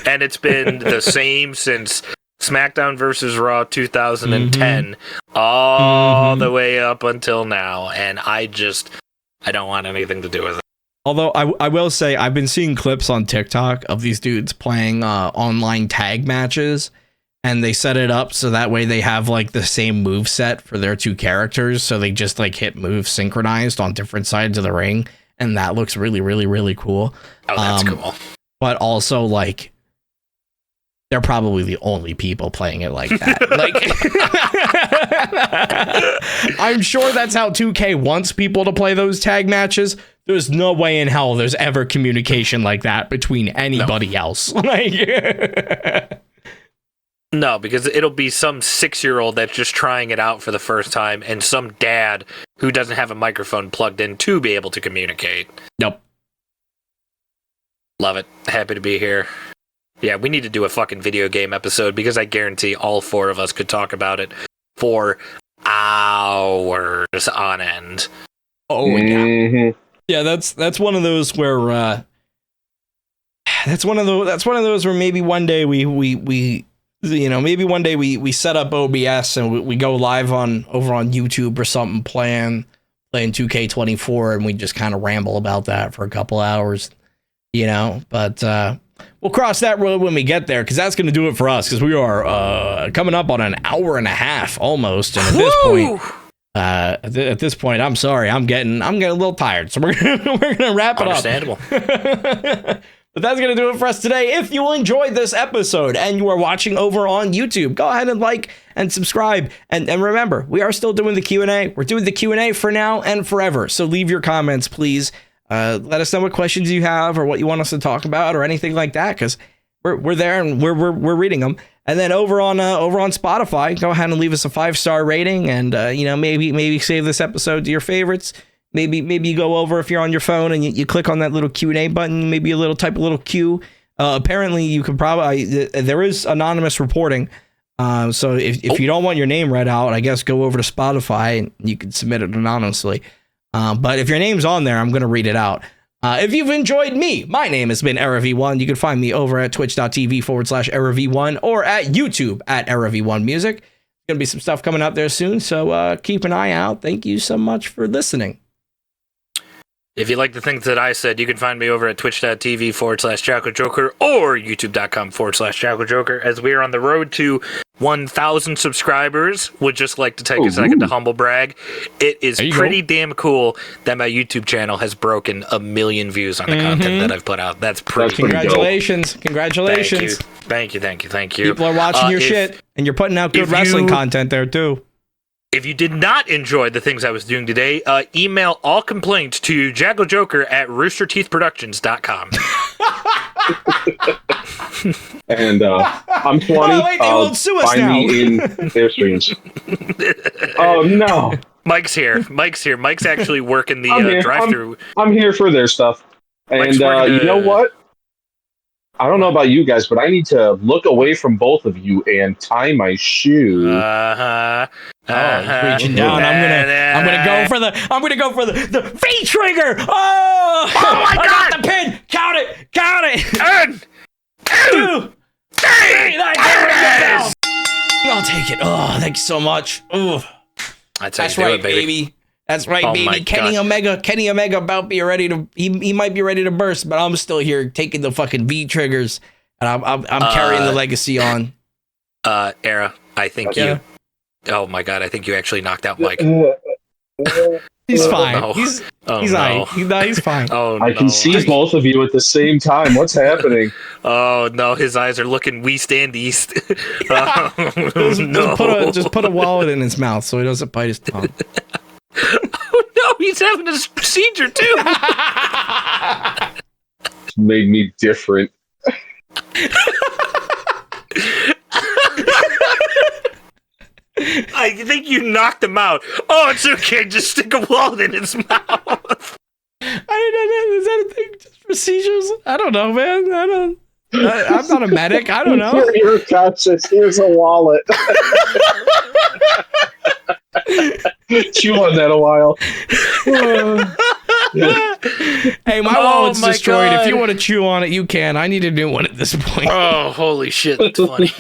And it's been the same since SmackDown vs. Raw 2010, all the way up until now, and I don't want anything to do with it. Although I will say, I've been seeing clips on TikTok of these dudes playing online tag matches, and they set it up so that way they have the same move set for their two characters, so they just hit moves synchronized on different sides of the ring, and that looks really, really, really cool. Oh, that's cool. But also they're probably the only people playing it like that. I'm sure that's how 2K wants people to play those tag matches. there's no way in hell there's ever communication like that between anybody else. Like, no, because it'll be some 6-year-old that's just trying it out for the first time, and some dad who doesn't have a microphone plugged in to be able to communicate. Nope. Love it. Happy to be here. Yeah, we need to do a fucking video game episode, because I guarantee all 4 of us could talk about it for hours on end. Oh, yeah. Yeah, that's one of those where that's one of those where maybe one day we set up OBS and we go live over on YouTube or something playing 2K24, and we just kind of ramble about that for a couple hours, but we'll cross that road when we get there, because that's going to do it for us, because we are coming up on an hour and a half almost, and at this point, I'm sorry, I'm getting a little tired, so we're gonna wrap it up. Understandable. But that's going to do it for us today. If you enjoyed this episode and you are watching over on YouTube, go ahead and like and subscribe. And remember, we are still doing the Q&A. We're doing the Q&A for now and forever. So leave your comments, please. Let us know what questions you have or what you want us to talk about or anything like that, because we're there and we're reading them. And then over on Spotify, go ahead and leave us a 5-star rating, and maybe save this episode to your favorites. Maybe you go over, if you're on your phone, and you click on that little Q&A button, maybe type a little Q. Apparently you can there is anonymous reporting. So if you don't want your name read out, I guess go over to Spotify and you can submit it anonymously. But if your name's on there, I'm going to read it out. If you've enjoyed me, my name has been EraV1. You can find me over at twitch.tv/EraV1 or at YouTube at EraV1Music. There's going to be some stuff coming out there soon, so keep an eye out. Thank you so much for listening. If you like the things that I said, you can find me over at twitch.tv/JackoJoker or youtube.com/JackoJoker, as we are on the road to 1,000 subscribers. Would just like to take a second to humble brag. It is pretty damn cool that my YouTube channel has broken 1 million views on the content that I've put out. That's pretty Congratulations. dope. Congratulations. Thank you. People are watching your shit, and you're putting out good wrestling content there, too. If you did not enjoy the things I was doing today, email all complaints to JackoJoker@roosterteethproductions.com. And I'm 20. Wait, they won't sue us now. Find me in their streams. Oh, no. Mike's here. Mike's actually working the drive-thru. I'm here for their stuff. And you know what? I don't know about you guys, but I need to look away from both of you and tie my shoe. Reaching down. I'm gonna go for the V trigger. Oh my God! Got the pin. Count it. 2, 3. I'll take it. Oh, thank you so much. Oh, that's right, baby. That's right, baby. Kenny Omega about be ready to. He might be ready to burst, but I'm still here taking the fucking V triggers, and I'm carrying the legacy on. Era, I think you. Oh my God, I think you actually knocked out Mike. He's fine. No. He's no. fine. He's fine. Oh, I can see both of you at the same time. What's happening? Oh no, his eyes are looking west and east. Just put a wallet in his mouth so he doesn't bite his tongue. Oh no, he's having a procedure too. Made me different. I think you knocked him out. Oh, it's okay. Just stick a wallet in his mouth. Is that a thing? Just procedures? I don't know, man. I'm not a medic. I don't know. You're conscious. Here's a wallet. Chew on that a while. Hey, my wallet's destroyed. God. If you want to chew on it, you can. I need a new one at this point. Oh, holy shit. That's funny.